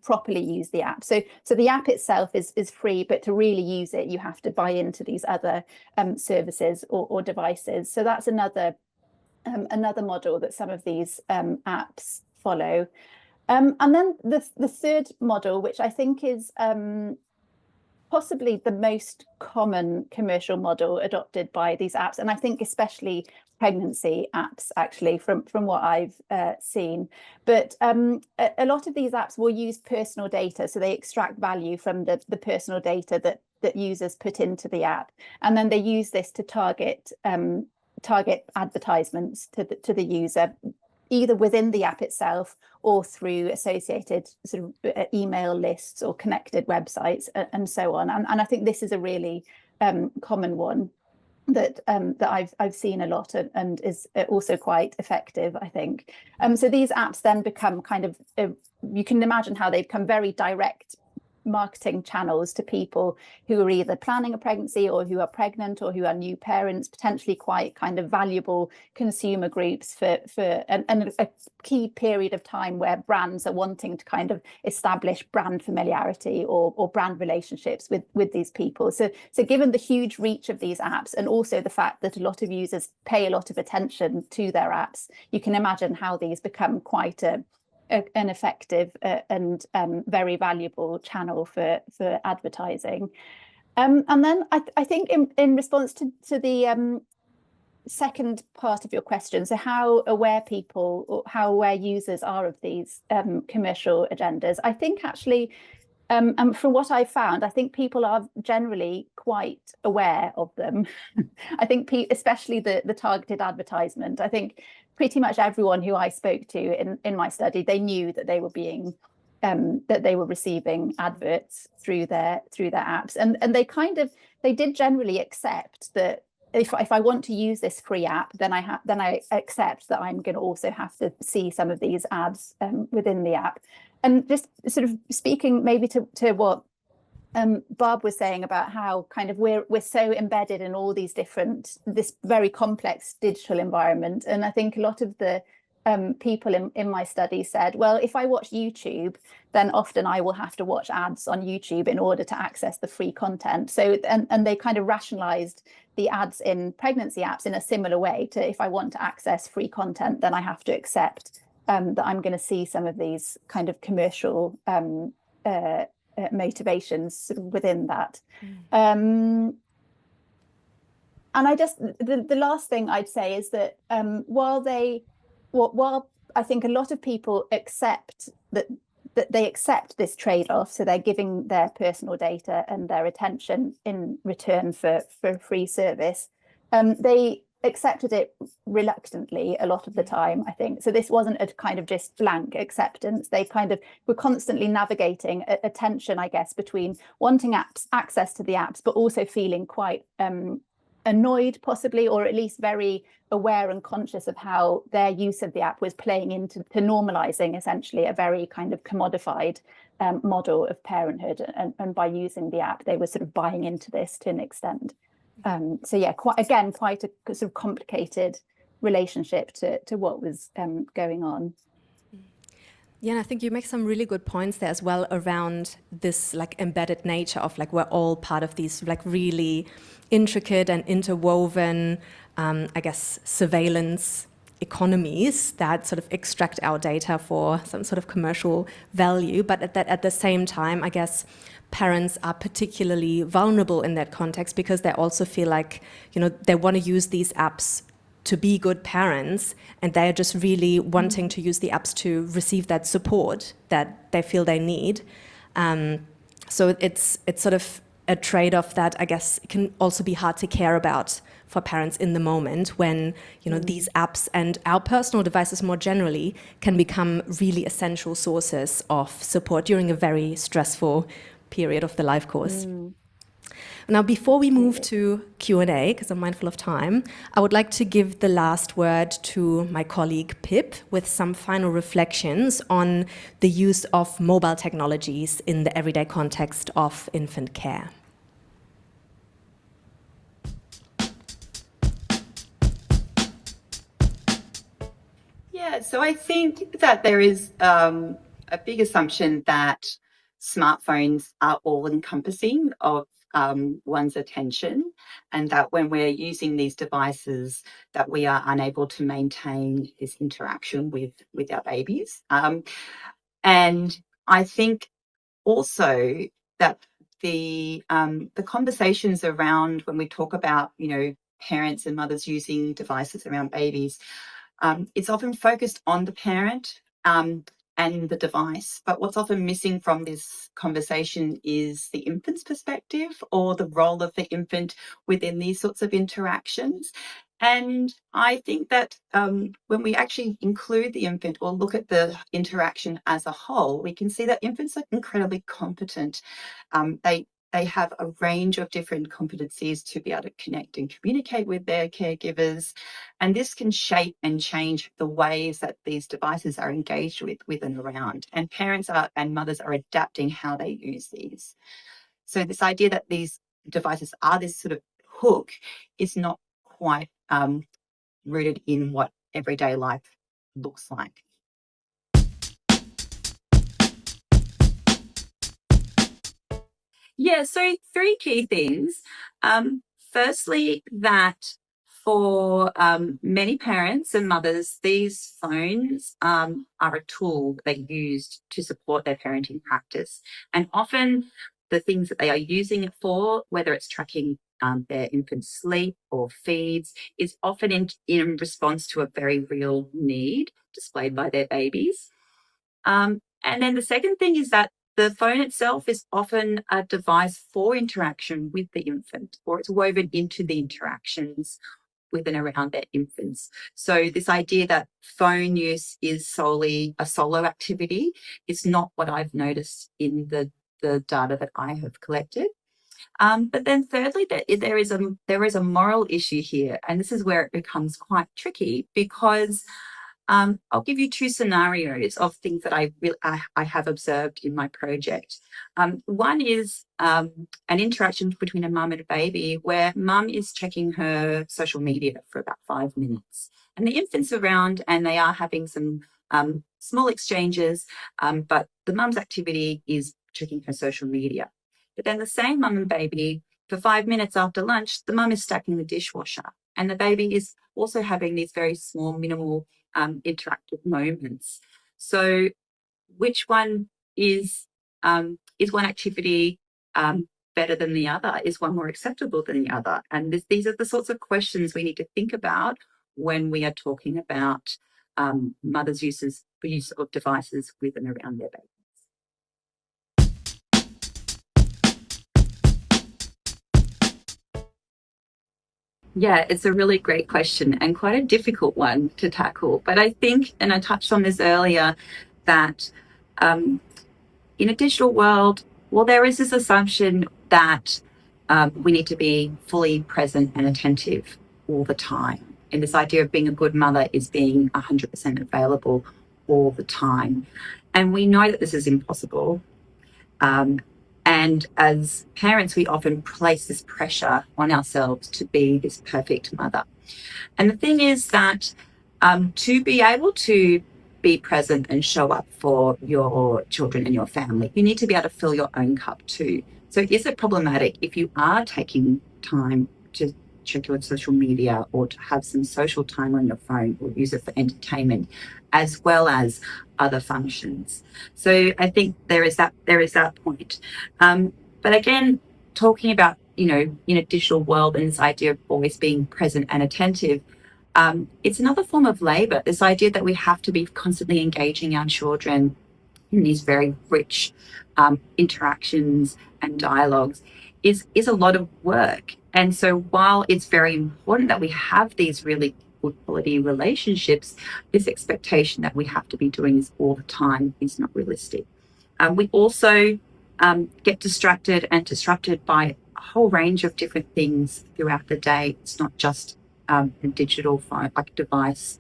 properly use the app. So the app itself is free, but to really use it, you have to buy into these other services or devices. So that's another model that some of these apps follow. And then the third model, which I think is possibly the most common commercial model adopted by these apps, and I think especially pregnancy apps, actually, from what I've seen. But a lot of these apps will use personal data, so they extract value from the personal data that users put into the app, and then they use this to target advertisements to the user, either within the app itself or through associated sort of email lists or connected websites and so on. And I think this is a really common one that I've seen a lot and is also quite effective, I think. So these apps then become kind of, you can imagine how they become very direct marketing channels to people who are either planning a pregnancy or who are pregnant or who are new parents, potentially quite kind of valuable consumer groups for a key period of time where brands are wanting to kind of establish brand familiarity or brand relationships with these people. So given the huge reach of these apps and also the fact that a lot of users pay a lot of attention to their apps, you can imagine how these become quite an effective and very valuable channel for advertising. And then I think in response to the second part of your question, so how aware people or how aware users are of these commercial agendas, I think actually, and from what I found, I think people are generally quite aware of them. I think especially the targeted advertisement. I think pretty much everyone who I spoke to in my study, they knew that they were being that they were receiving adverts through their apps, and they did generally accept that if I want to use this free app, then I accept that I'm going to also have to see some of these ads within the app. And just sort of speaking maybe to what Barb was saying about how kind of we're so embedded in all these this very complex digital environment. And I think a lot of the people in my study said, well, if I watch YouTube, then often I will have to watch ads on YouTube in order to access the free content. So and they kind of rationalized the ads in pregnancy apps in a similar way to, if I want to access free content, then I have to accept that I'm going to see some of these kind of commercial motivations sort of within that. And I just, the last thing I'd say is that while I think a lot of people accept that they accept this trade-off, so they're giving their personal data and their attention in return for free service, they accepted it reluctantly a lot of the time, I think. So this wasn't a kind of just blank acceptance. They kind of were constantly navigating a tension, I guess, between wanting access to the apps, but also feeling quite annoyed possibly, or at least very aware and conscious of how their use of the app was playing into normalizing essentially a very kind of commodified model of parenthood. And by using the app, they were sort of buying into this to an extent. So yeah, quite a sort of complicated relationship to what was going on. Yeah, and I think you make some really good points there as well around this like embedded nature of like we're all part of these like really intricate and interwoven, I guess, surveillance economies that sort of extract our data for some sort of commercial value. But at the same time, I guess parents are particularly vulnerable in that context because they also feel like, you know, they want to use these apps to be good parents, and they're just really wanting to use the apps to receive that support that they feel they need. So it's sort of a trade-off that I guess can also be hard to care about for parents in the moment when, you know, these apps and our personal devices more generally can become really essential sources of support during a very stressful period of the life course. Now, before we move to Q&A, because I'm mindful of time, I would like to give the last word to my colleague Pip with some final reflections on the use of mobile technologies in the everyday context of infant care. Yeah, so I think that there is a big assumption that smartphones are all-encompassing of one's attention, and that when we're using these devices that we are unable to maintain this interaction with our babies. And I think also that the conversations around when we talk about, you know, parents and mothers using devices around babies, it's often focused on the parent and the device, but what's often missing from this conversation is the infant's perspective or the role of the infant within these sorts of interactions. And I think that when we actually include the infant or look at the interaction as a whole, we can see that infants are incredibly competent. They have a range of different competencies to be able to connect and communicate with their caregivers. And this can shape and change the ways that these devices are engaged with and around. And parents and mothers are adapting how they use these. So this idea that these devices are this sort of hook is not quite rooted in what everyday life looks like. Yeah, so 3 key things. Firstly, that for many parents and mothers, these phones are a tool they used to support their parenting practice. And often the things that they are using it for, whether it's tracking their infant's sleep or feeds, is often in response to a very real need displayed by their babies. And then the second thing is that the phone itself is often a device for interaction with the infant, or it's woven into the interactions with and around their infants. So this idea that phone use is solely a solo activity is not what I've noticed in the data that I have collected. But then thirdly, there is a moral issue here, and this is where it becomes quite tricky because I'll give you 2 scenarios of things that I have observed in my project. One is an interaction between a mum and a baby where mum is checking her social media for about 5 minutes, and the infant's around and they are having some small exchanges, but the mum's activity is checking her social media. But then the same mum and baby, for 5 minutes after lunch, the mum is stacking the dishwasher, and the baby is also having these very small, minimal interactive moments. So which one is one activity better than the other? Is one more acceptable than the other? And these are the sorts of questions we need to think about when we are talking about mothers' use of devices with and around their babies. Yeah, it's a really great question and quite a difficult one to tackle. But I think, and I touched on this earlier, that in a digital world, well, there is this assumption that we need to be fully present and attentive all the time. And this idea of being a good mother is being 100% available all the time. And we know that this is impossible. And as parents, we often place this pressure on ourselves to be this perfect mother. And the thing is that to be able to be present and show up for your children and your family, you need to be able to fill your own cup too. So is it problematic if you are taking time to check your social media or to have some social time on your phone or use it for entertainment as well as other functions? So I think there is that point. But again, talking about, in a digital world and this idea of always being present and attentive, it's another form of labour. This idea that we have to be constantly engaging our children in these very rich interactions and dialogues is a lot of work. And so while it's very important that we have these really good quality relationships, this expectation that we have to be doing this all the time is not realistic. We also get distracted and disrupted by a whole range of different things throughout the day. It's not just a digital phone, like a device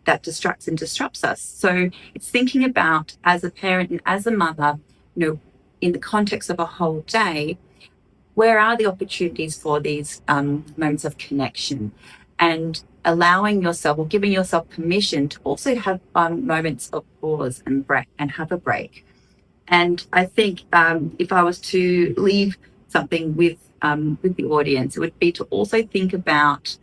that distracts and disrupts us. So it's thinking about, as a parent and as a mother, in the context of a whole day, where are the opportunities for these moments of connection, and allowing yourself or giving yourself permission to also have moments of pause and break and have a break. And I think if I was to leave something with the audience, it would be to also think about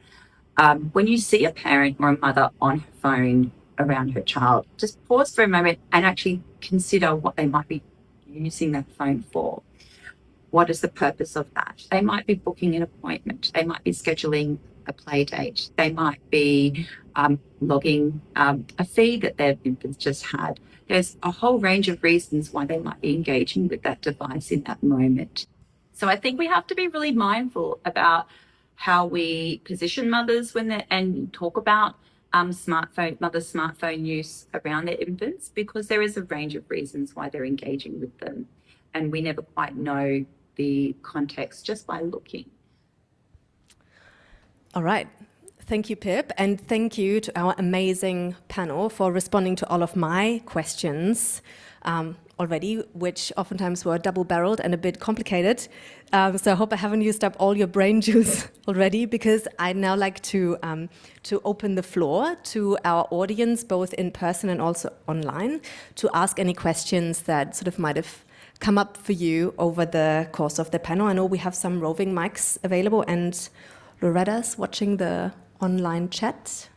when you see a parent or a mother on her phone around her child, just pause for a moment and actually consider what they might be using that phone for. What is the purpose of that? They might be booking an appointment. They might be scheduling a play date. They might be logging a feed that their infants just had. There's a whole range of reasons why they might be engaging with that device in that moment. So I think we have to be really mindful about how we position mothers and talk about mother's smartphone use around their infants, because there is a range of reasons why they're engaging with them, and we never quite know the context just by looking. All right. Thank you, Pip, and thank you to our amazing panel for responding to all of my questions already, which oftentimes were double-barreled and a bit complicated. So I hope I haven't used up all your brain juice already, because I'd now like to open the floor to our audience, both in person and also online, to ask any questions that sort of might have come up for you over the course of the panel. I know we have some roving mics available, and Loretta's watching the online chat.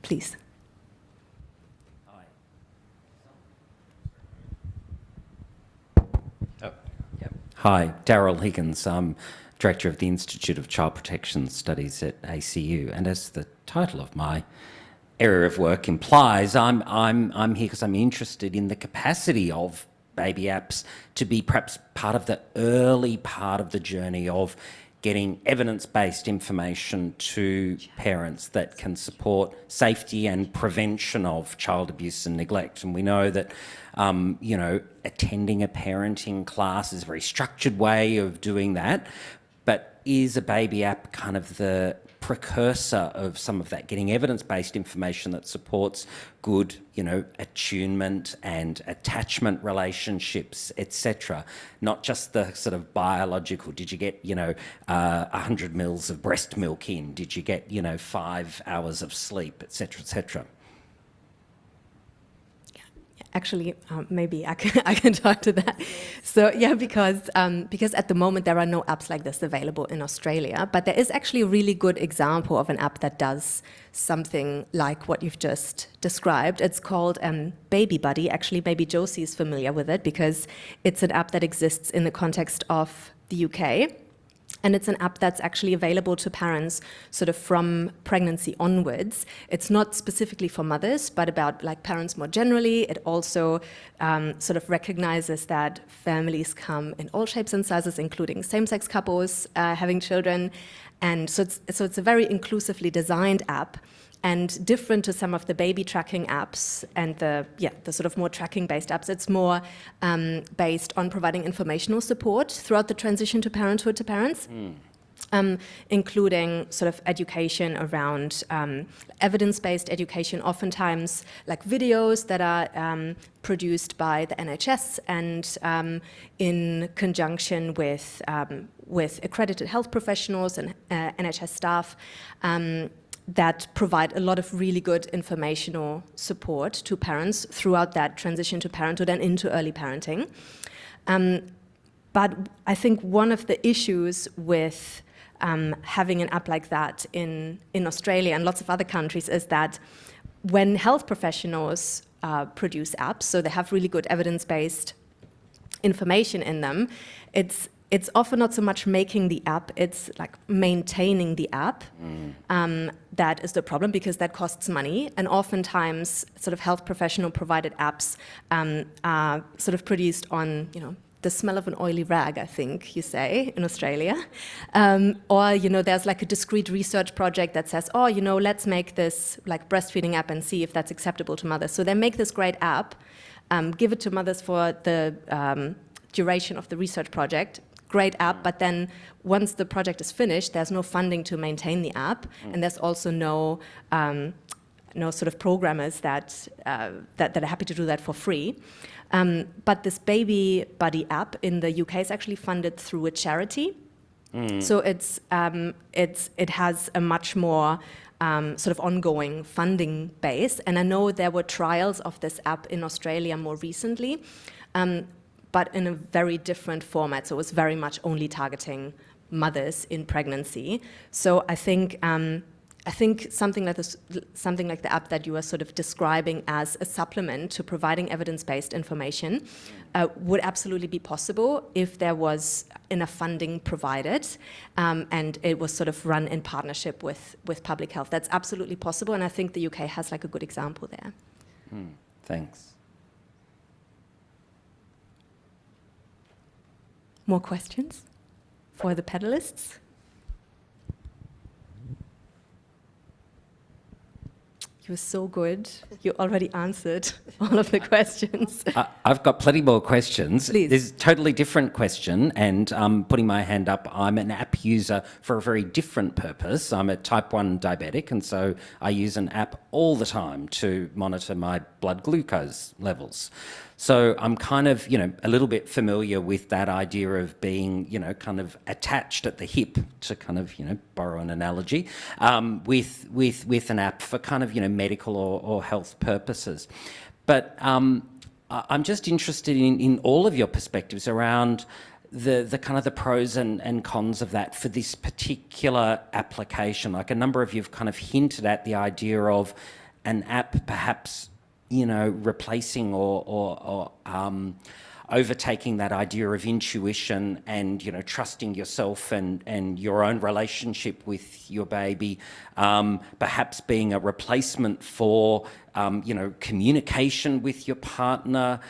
Please. Hi, Daryl Higgins. I'm Director of the Institute of Child Protection Studies at ACU, and as the title of my area of work implies, I'm here because I'm interested in the capacity of baby apps to be perhaps part of the early part of the journey of getting evidence-based information to parents that can support safety and prevention of child abuse and neglect. And we know that, attending a parenting class is a very structured way of doing that, but is a baby app kind of the precursor of some of that, getting evidence-based information that supports good, attunement and attachment relationships, etc. Not just the sort of biological, did you get, 100 mils of breast milk in? Did you get, 5 hours of sleep, etc., etc.? Actually, maybe I can talk to that. So yeah, because at the moment there are no apps like this available in Australia, but there is actually a really good example of an app that does something like what you've just described. It's called Baby Buddy. Actually, maybe Josie is familiar with it, because it's an app that exists in the context of the UK. And it's an app that's actually available to parents sort of from pregnancy onwards. It's not specifically for mothers, but about parents more generally. It also sort of recognizes that families come in all shapes and sizes, including same-sex couples having children. And so it's a very inclusively designed app, and different to some of the baby tracking apps and the sort of more tracking-based apps. It's more based on providing informational support throughout the transition to parenthood to parents, including sort of education around evidence-based education, oftentimes like videos that are produced by the NHS and in conjunction with accredited health professionals and NHS staff, that provide a lot of really good informational support to parents throughout that transition to parenthood and into early parenting. But I think one of the issues with having an app like that in Australia and lots of other countries is that when health professionals produce apps, so they have really good evidence-based information in them, it's it's often not so much making the app, it's like maintaining the app. That is the problem, because that costs money. And oftentimes sort of health professional provided apps are sort of produced on, the smell of an oily rag, I think you say in Australia. Or, there's like a discrete research project that says, let's make this like breastfeeding app and see if that's acceptable to mothers. So they make this great app, give it to mothers for the duration of the research project. Great app, but then once the project is finished, there's no funding to maintain the app, and there's also no sort of programmers that are happy to do that for free. But this Baby Buddy app in the UK is actually funded through a charity, so it has a much more sort of ongoing funding base. And I know there were trials of this app in Australia more recently. But in a very different format. So it was very much only targeting mothers in pregnancy. So I think something like this, something like the app that you are sort of describing as a supplement to providing evidence-based information would absolutely be possible if there was enough funding provided and it was sort of run in partnership with public health. That's absolutely possible, and I think the UK has like a good example there. Thanks. More questions for the panelists? You were so good. You already answered all of the questions. I've got plenty more questions. Please. There's a totally different question, and putting my hand up, I'm an app user for a very different purpose. I'm a type 1 diabetic, and so I use an app all the time to monitor my blood glucose levels. So I'm kind of, a little bit familiar with that idea of being, kind of attached at the hip, to kind of, borrow an analogy, with an app for kind of, medical or health purposes. But I'm just interested in all of your perspectives around the kind of the pros and cons of that for this particular application. Like a number of you have kind of hinted at the idea of an app perhaps replacing or overtaking that idea of intuition and, trusting yourself and your own relationship with your baby, perhaps being a replacement for, communication with your partner,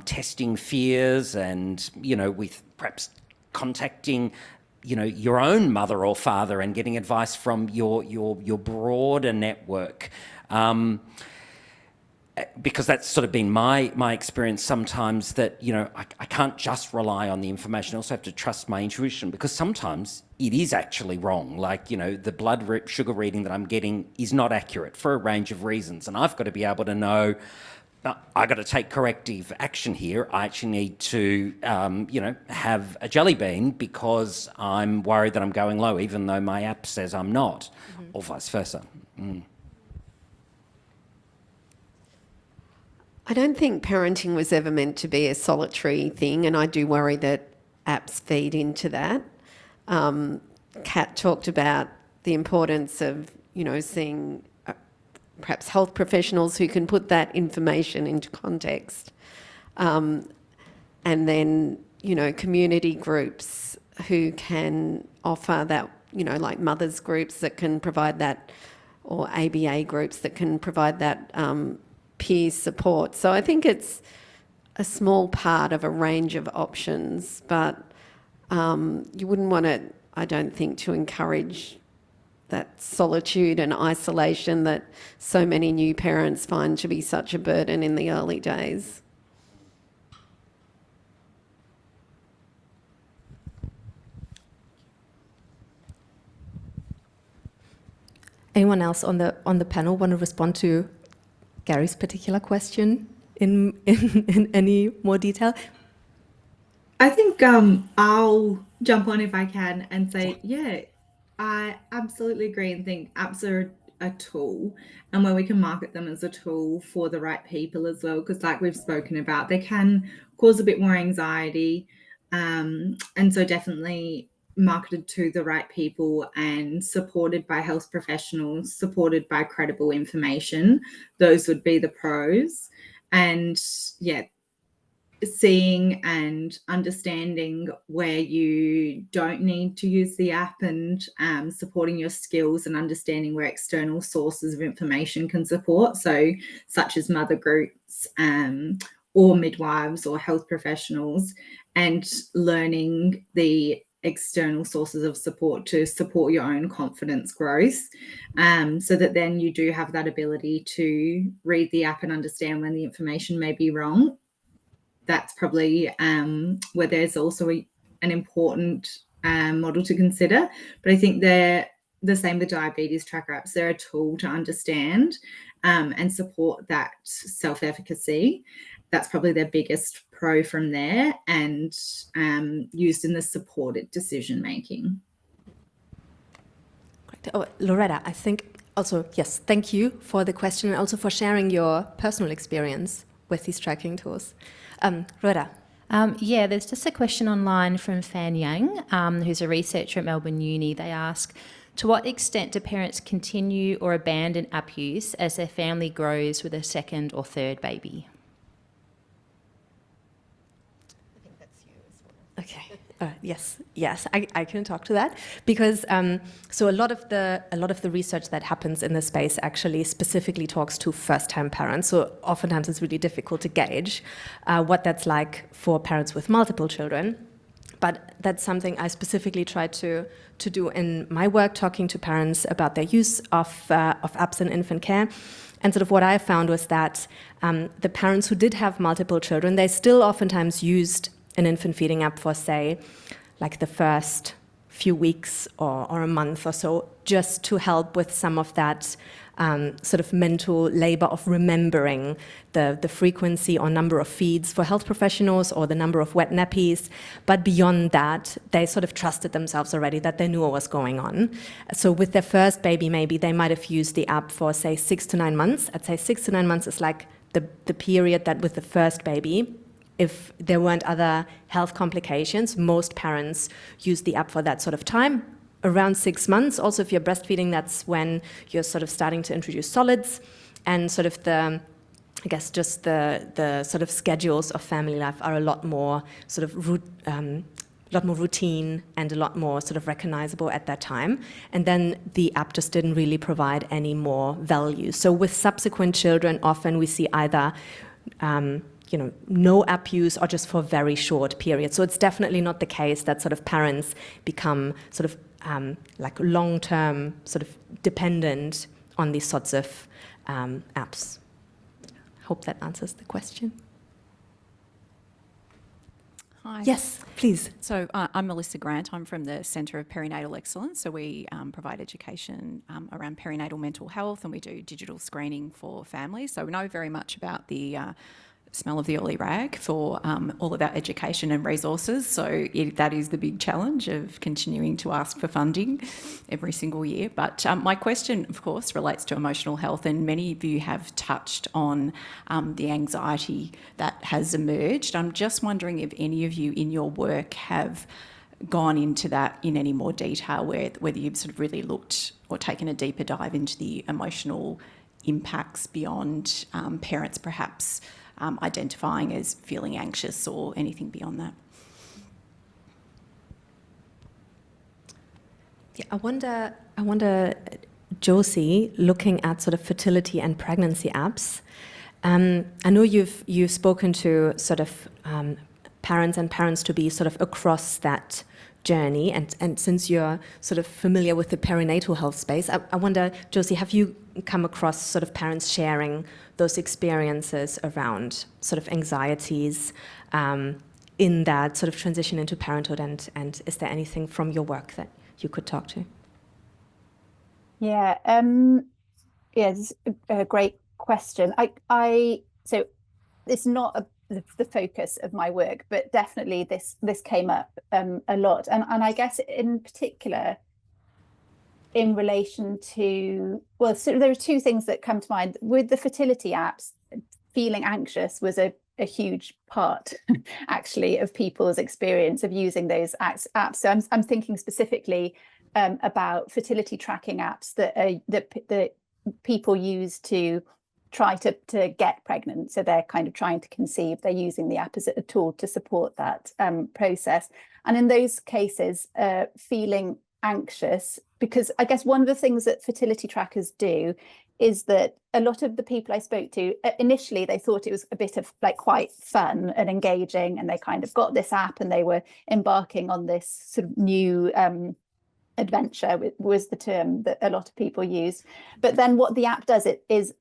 testing fears and, with perhaps contacting your own mother or father and getting advice from your broader network. Because that's sort of been my experience sometimes, that, I can't just rely on the information. I also have to trust my intuition, because sometimes it is actually wrong. Like, the blood sugar reading that I'm getting is not accurate for a range of reasons. And I've got to be able to know, I've got to take corrective action here. I actually need to, have a jelly bean because I'm worried that I'm going low, even though my app says I'm not, or vice versa. I don't think parenting was ever meant to be a solitary thing, and I do worry that apps feed into that. Kat talked about the importance of, seeing perhaps health professionals who can put that information into context. And then, community groups who can offer that, like mothers groups that can provide that, or ABA groups that can provide that peer support. So I think it's a small part of a range of options, but you wouldn't want it, I don't think, to encourage that solitude and isolation that so many new parents find to be such a burden in the early days. Anyone else on the panel want to respond to Gary's particular question in any more detail? I think I'll jump on if I can and say, yeah, I absolutely agree and think apps are a tool, and where we can market them as a tool for the right people as well, because like we've spoken about, they can cause a bit more anxiety, and so definitely marketed to the right people and supported by health professionals, supported by credible information. Those would be the pros. And yeah, seeing and understanding where you don't need to use the app, and supporting your skills and understanding where external sources of information can support, so such as mother groups or midwives or health professionals, and learning the external sources of support to support your own confidence growth, so that then you do have that ability to read the app and understand when the information may be wrong. That's probably where there's also an important model to consider. But I think they're the same with diabetes tracker apps. They're a tool to understand and support that self-efficacy. That's probably their biggest pro from there, and used in the supported decision making. Oh, Loretta, I think also, yes, thank you for the question and also for sharing your personal experience with these tracking tools. Loretta. Yeah, there's just a question online from Fan Yang, who's a researcher at Melbourne Uni. They ask, to what extent do parents continue or abandon app use as their family grows with a second or third baby? I think that's you as well. Okay. Yes, I can talk to that, because so a lot of the research that happens in this space actually specifically talks to first-time parents. So oftentimes it's really difficult to gauge what that's like for parents with multiple children. But that's something I specifically try to do in my work, talking to parents about their use of apps in infant care. And sort of what I found was that the parents who did have multiple children, they still oftentimes used an infant feeding app for, say, like the first few weeks or a month or so, just to help with some of that sort of mental labor of remembering the frequency or number of feeds for health professionals or the number of wet nappies. But beyond that, they sort of trusted themselves already, that they knew what was going on. So with their first baby, maybe they might have used the app for, say, 6 to 9 months. I'd say 6 to 9 months is like the period that with the first baby, if there weren't other health complications, most parents use the app for that sort of time. Around 6 months, also if you're breastfeeding, that's when you're sort of starting to introduce solids, and sort of the sort of schedules of family life are a lot more sort of routine and a lot more sort of recognizable at that time. And then the app just didn't really provide any more value. So with subsequent children, often we see either no app use or just for very short periods. So it's definitely not the case that sort of parents become sort of like long-term sort of dependent on these sorts of apps. Hope that answers the question. Hi. Yes, please. So I'm Melissa Grant. I'm from the Centre of Perinatal Excellence. So we provide education around perinatal mental health, and we do digital screening for families. So we know very much about the smell of the early rag for all of our education and resources. So that is the big challenge of continuing to ask for funding every single year. But my question, of course, relates to emotional health, and many of you have touched on the anxiety that has emerged. I'm just wondering if any of you in your work have gone into that in any more detail, whether you've sort of really looked or taken a deeper dive into the emotional impacts beyond parents perhaps identifying as feeling anxious or anything beyond that. Yeah, I wonder, Josie, looking at sort of fertility and pregnancy apps. I know you've spoken to sort of parents to be sort of across that journey, and since you're sort of familiar with the perinatal health space, I wonder, Josie, have you come across sort of parents sharing those experiences around sort of anxieties in that sort of transition into parenthood, and is there anything from your work that you could talk to? Yeah, it's a great question. So it's not the focus of my work, but definitely this came up a lot, and I guess in particular in relation to, well, so there are two things that come to mind with the fertility apps. Feeling anxious was a huge part actually of people's experience of using those apps. So I'm thinking specifically about fertility tracking apps that people use to try to get pregnant. So they're kind of trying to conceive. They're using the app as a tool to support that process. And in those cases, feeling anxious, because I guess one of the things that fertility trackers do is that a lot of the people I spoke to, initially they thought it was a bit of like quite fun and engaging, and they kind of got this app and they were embarking on this sort of new adventure, was the term that a lot of people use. But then what the app does, it is,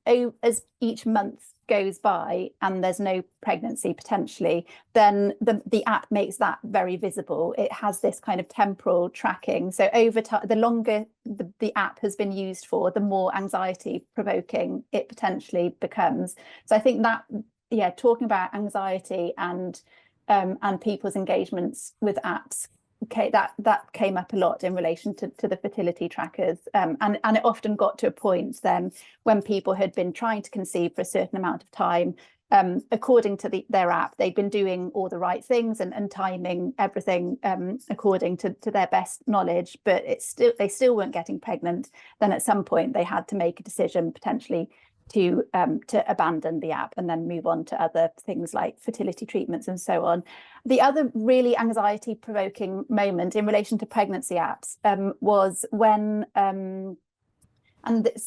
as each month goes by and there's no pregnancy potentially, then the app makes that very visible. It has this kind of temporal tracking. So over time, the longer the app has been used for, the more anxiety provoking it potentially becomes. So I think that, yeah, talking about anxiety and people's engagements with apps, okay, that came up a lot in relation to the fertility trackers, and it often got to a point then when people had been trying to conceive for a certain amount of time, according to their app, they'd been doing all the right things and timing everything according to their best knowledge, but they still weren't getting pregnant. Then at some point they had to make a decision potentially to abandon the app and then move on to other things like fertility treatments and so on. The other really anxiety provoking moment in relation to pregnancy apps was when, and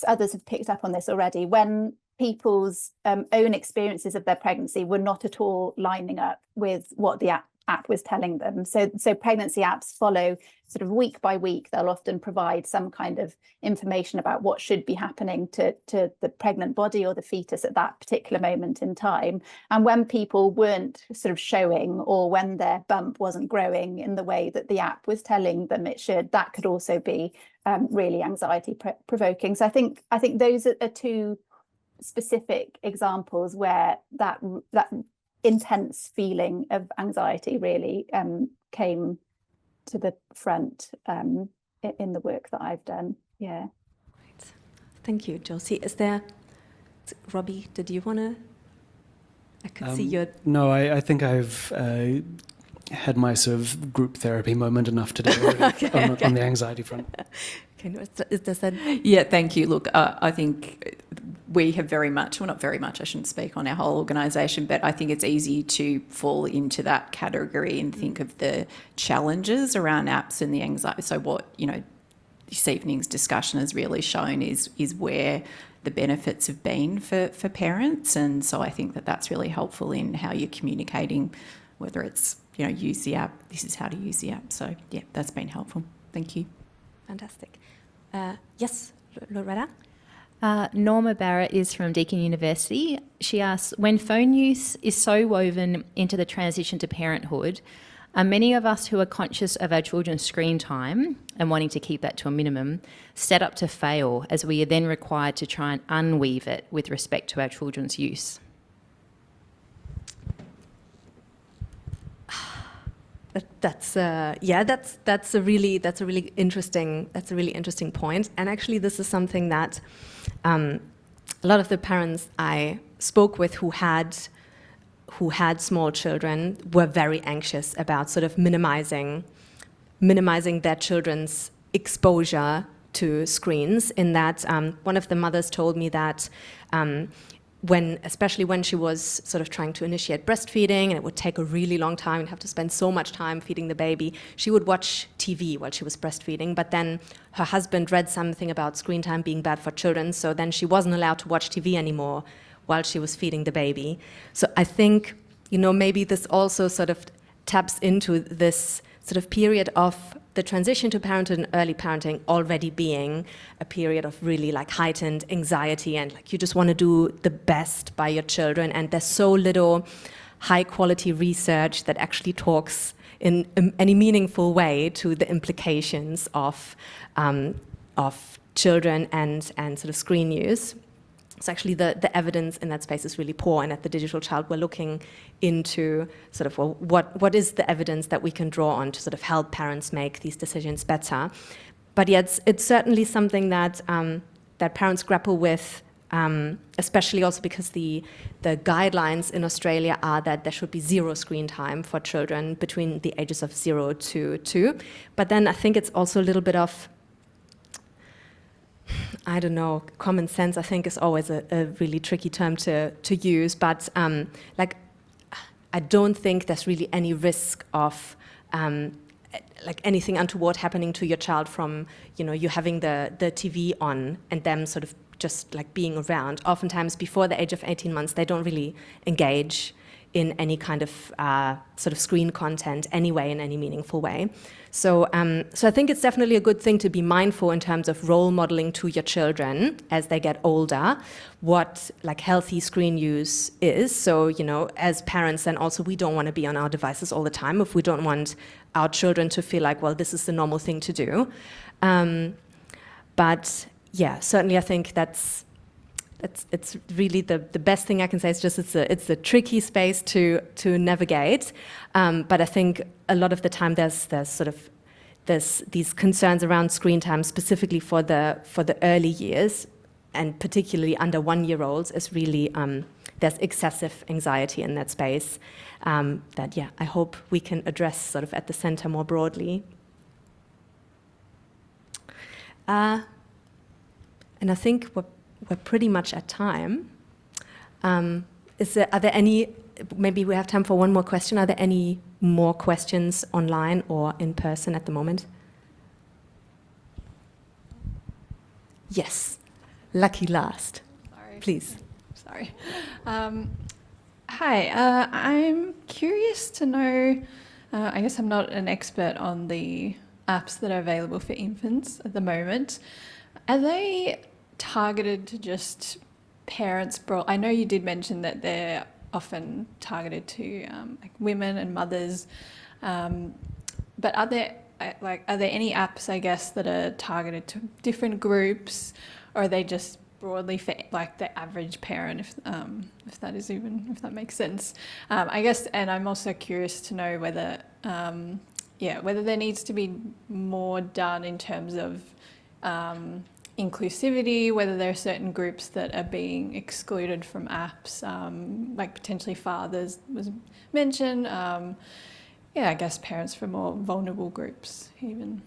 others have picked up on this already, when people's own experiences of their pregnancy were not at all lining up with what the app was telling them. So pregnancy apps follow sort of week by week. They'll often provide some kind of information about what should be happening to the pregnant body or the fetus at that particular moment in time. And when people weren't sort of showing, or when their bump wasn't growing in the way that the app was telling them it should, that could also be really anxiety provoking. So I think those are two specific examples where that intense feeling of anxiety really came to the front in the work that I've done. Yeah. Right. Thank you, Josie. Is there, Robbie, did you want to? I could see your. No, I think I've had my sort of group therapy moment enough today on the anxiety front. Okay, does that? Yeah, thank you. Look, I think we have very much, well, not very much, I shouldn't speak on our whole organisation, but I think it's easy to fall into that category and think of the challenges around apps and the anxiety. So what, this evening's discussion has really shown is where the benefits have been for parents. And so I think that that's really helpful in how you're communicating, whether it's, use the app, this is how to use the app. So yeah, that's been helpful. Thank you. Fantastic. Yes, Loretta? Norma Barrett is from Deakin University. She asks, when phone use is so woven into the transition to parenthood, are many of us who are conscious of our children's screen time and wanting to keep that to a minimum set up to fail, as we are then required to try and unweave it with respect to our children's use? That's a really interesting point. And actually, this is something that a lot of the parents I spoke with who had small children were very anxious about, sort of minimizing their children's exposure to screens. In that, one of the mothers told me that especially when she was sort of trying to initiate breastfeeding, and it would take a really long time and have to spend so much time feeding the baby, she would watch TV while she was breastfeeding, but then her husband read something about screen time being bad for children, so then she wasn't allowed to watch TV anymore while she was feeding the baby. So I think, maybe this also sort of taps into this sort of period of the transition to parenthood and early parenting already being a period of really like heightened anxiety, and like you just want to do the best by your children, and there's so little high quality research that actually talks in any meaningful way to the implications of children and sort of screen use. So actually the evidence in that space is really poor, and at the Digital Child we're looking into sort of, well, what is the evidence that we can draw on to sort of help parents make these decisions better. But yet it's certainly something that that parents grapple with, especially also because the guidelines in Australia are that there should be 0 screen time for children between the ages of 0 to 2. But then I think it's also a little bit of, I don't know, common sense, I think, is always a really tricky term to use, but like, I don't think there's really any risk of like anything untoward happening to your child from, you know, you having the TV on and them sort of just like being around. Oftentimes before the age of 18 months, they don't really engage in any kind of sort of screen content anyway, in any meaningful way. So I think it's definitely a good thing to be mindful in terms of role modeling to your children as they get older, what like healthy screen use is. So, you know, as parents, then also we don't want to be on our devices all the time if we don't want our children to feel like, well, this is the normal thing to do. But yeah, certainly I think it's really the best thing I can say is just it's a tricky space to navigate, but I think a lot of the time there's these concerns around screen time specifically for the early years, and particularly under 1-year-olds is really there's excessive anxiety in that space that I hope we can address sort of at the center more broadly. And I think we're pretty much at time. Are there any, maybe we have time for one more question. Are there any more questions online or in person at the moment? Yes, lucky last. Sorry. Please. Sorry. Hi, I'm curious to know, I guess I'm not an expert on the apps that are available for infants at the moment. Are they targeted to just parents? I know you did mention that they're often targeted to like women and mothers, but are there any apps, I guess, that are targeted to different groups, or are they just broadly for like the average parent, if that makes sense? I guess, and I'm also curious to know whether whether there needs to be more done in terms of inclusivity, whether there are certain groups that are being excluded from apps, like potentially fathers was mentioned. I guess parents from more vulnerable groups even.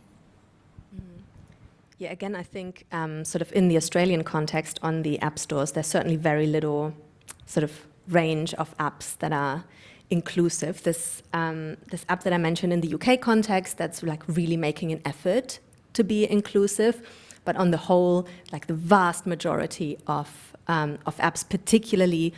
Yeah, again, I think sort of in the Australian context on the app stores, there's certainly very little sort of range of apps that are inclusive. This app that I mentioned in the UK context, that's like really making an effort to be inclusive. But on the whole, like the vast majority of apps, particularly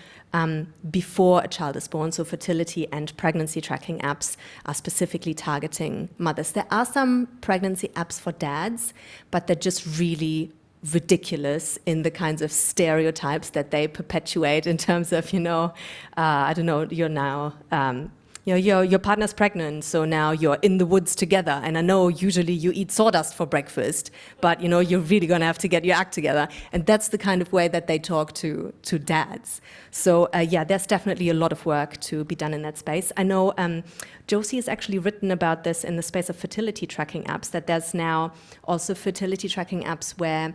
before a child is born, so fertility and pregnancy tracking apps are specifically targeting mothers. There are some pregnancy apps for dads, but they're just really ridiculous in the kinds of stereotypes that they perpetuate in terms of, I don't know, you're now... your partner's pregnant, so now you're in the woods together. And I know usually you eat sawdust for breakfast, but you're really going to have to get your act together. And that's the kind of way that they talk to dads. So there's definitely a lot of work to be done in that space. I know Josie has actually written about this in the space of fertility tracking apps, that there's now also fertility tracking apps where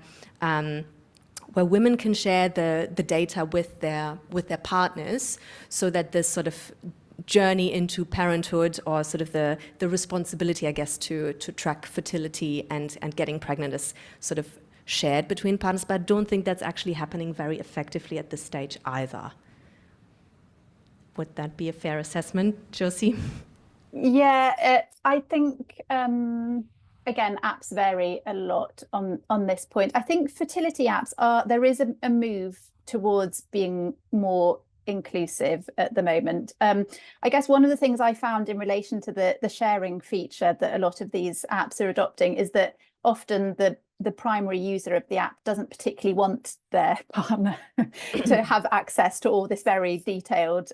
women can share the data with their partners, so that this sort of journey into parenthood, or sort of the responsibility, I guess, to track fertility and getting pregnant is sort of shared between partners, but I don't think that's actually happening very effectively at this stage either. Would that be a fair assessment, Josie? Yeah, I think, again, apps vary a lot on this point. I think fertility apps there is a move towards being more inclusive at the moment. I guess one of the things I found in relation to the sharing feature that a lot of these apps are adopting is that often the primary user of the app doesn't particularly want their partner to have access to all this very detailed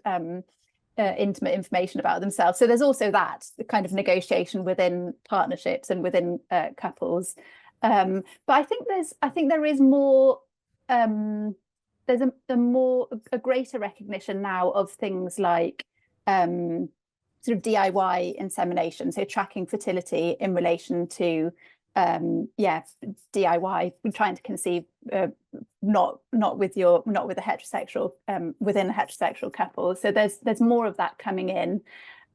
intimate information about themselves. So there's also that kind of negotiation within partnerships and within couples. But I think there is more there's a greater recognition now of things like sort of DIY insemination, so tracking fertility in relation to DIY, trying to conceive not with a heterosexual within a heterosexual couple. So there's more of that coming in,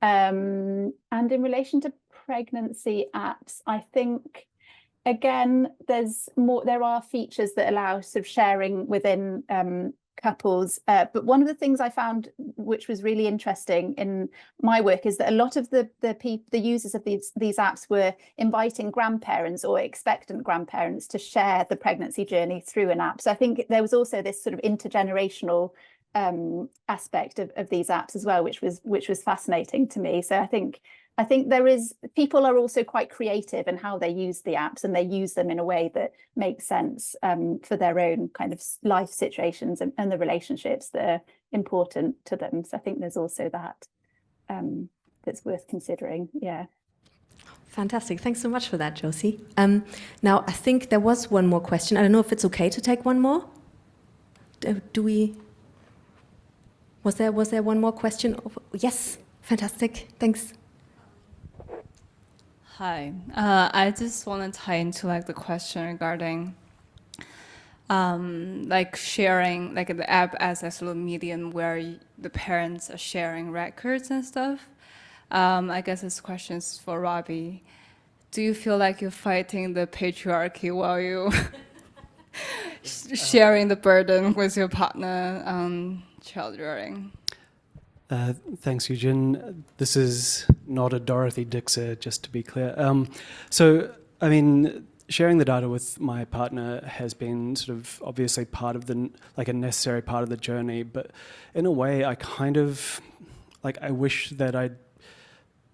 and in relation to pregnancy apps, I think again, there are features that allow sort of sharing within couples. But one of the things I found, which was really interesting in my work, is that a lot of the users of these apps were inviting grandparents or expectant grandparents to share the pregnancy journey through an app. So I think there was also this sort of intergenerational aspect of these apps as well, which was fascinating to me. So I think people are also quite creative in how they use the apps, and they use them in a way that makes sense for their own kind of life situations and the relationships that are important to them. So I think there's also that that's worth considering. Yeah. Fantastic. Thanks so much for that, Josie. Now, I think there was one more question. I don't know if it's okay to take one more. Was there one more question? Yes. Fantastic. Thanks. Hi, I just want to tie into like the question regarding like sharing like the app as a sort of medium where the parents are sharing records and stuff. I guess this question is for Robbie. Do you feel like you're fighting the patriarchy while you sharing the burden with your partner child rearing? Thanks, Eugene. This is not a Dorothy Dixer, just to be clear. So, I mean, sharing the data with my partner has been sort of obviously part of like a necessary part of the journey, but in a way, I kind of, like, I wish that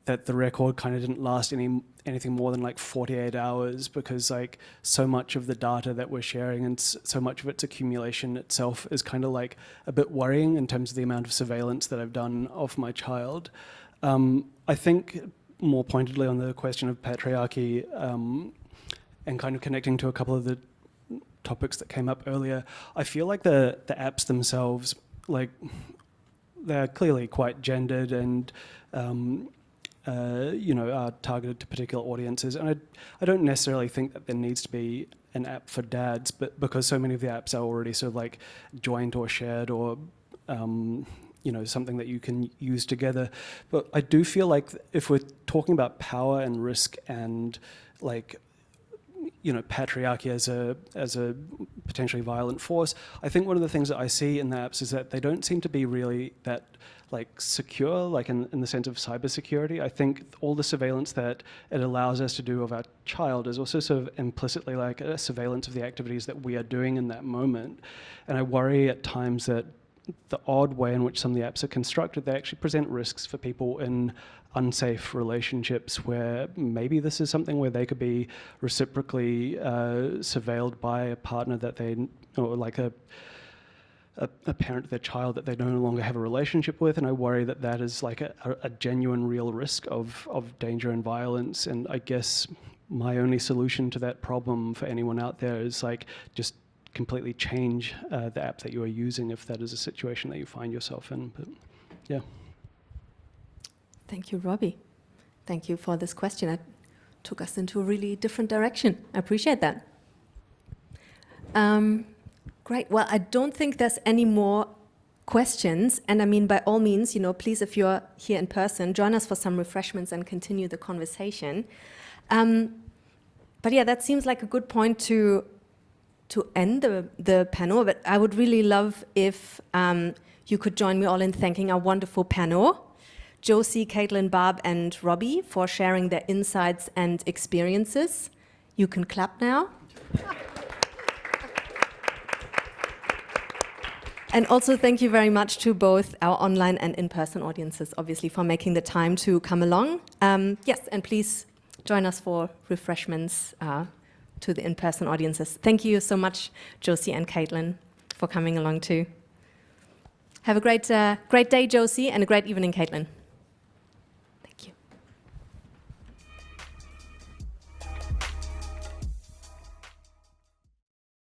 that the record kind of didn't last anything more than like 48 hours, because like so much of the data that we're sharing and so much of its accumulation itself is kind of like a bit worrying in terms of the amount of surveillance that I've done of my child. I think more pointedly on the question of patriarchy and kind of connecting to a couple of the topics that came up earlier, I feel like the apps themselves, like, they're clearly quite gendered and are targeted to particular audiences. And I don't necessarily think that there needs to be an app for dads, but because so many of the apps are already sort of like joint or shared or, something that you can use together. But I do feel like if we're talking about power and risk and like, patriarchy as a potentially violent force, I think one of the things that I see in the apps is that they don't seem to be really that like secure, like in the sense of cybersecurity. I think all the surveillance that it allows us to do of our child is also sort of implicitly like a surveillance of the activities that we are doing in that moment. And I worry at times that the odd way in which some of the apps are constructed, they actually present risks for people in unsafe relationships where maybe this is something where they could be reciprocally surveilled by a partner that or like a parent of their child that they no longer have a relationship with. And I worry that that is like a genuine real risk of danger and violence. And I guess my only solution to that problem for anyone out there is like just completely change the app that you are using if that is a situation that you find yourself in. But yeah. Thank you, Robbie. Thank you for this question. It took us into a really different direction. I appreciate that. Great. Well, I don't think there's any more questions. And I mean, by all means, please, if you're here in person, join us for some refreshments and continue the conversation. But yeah, that seems like a good point to end the panel. But I would really love if you could join me all in thanking our wonderful panel, Josie, Kaitlyn, Barb, and Robbie, for sharing their insights and experiences. You can clap now. And also thank you very much to both our online and in-person audiences, obviously, for making the time to come along. Yes, and please join us for refreshments to the in-person audiences. Thank you so much, Josie and Kaitlyn, for coming along too. Have a great day, Josie, and a great evening, Kaitlyn.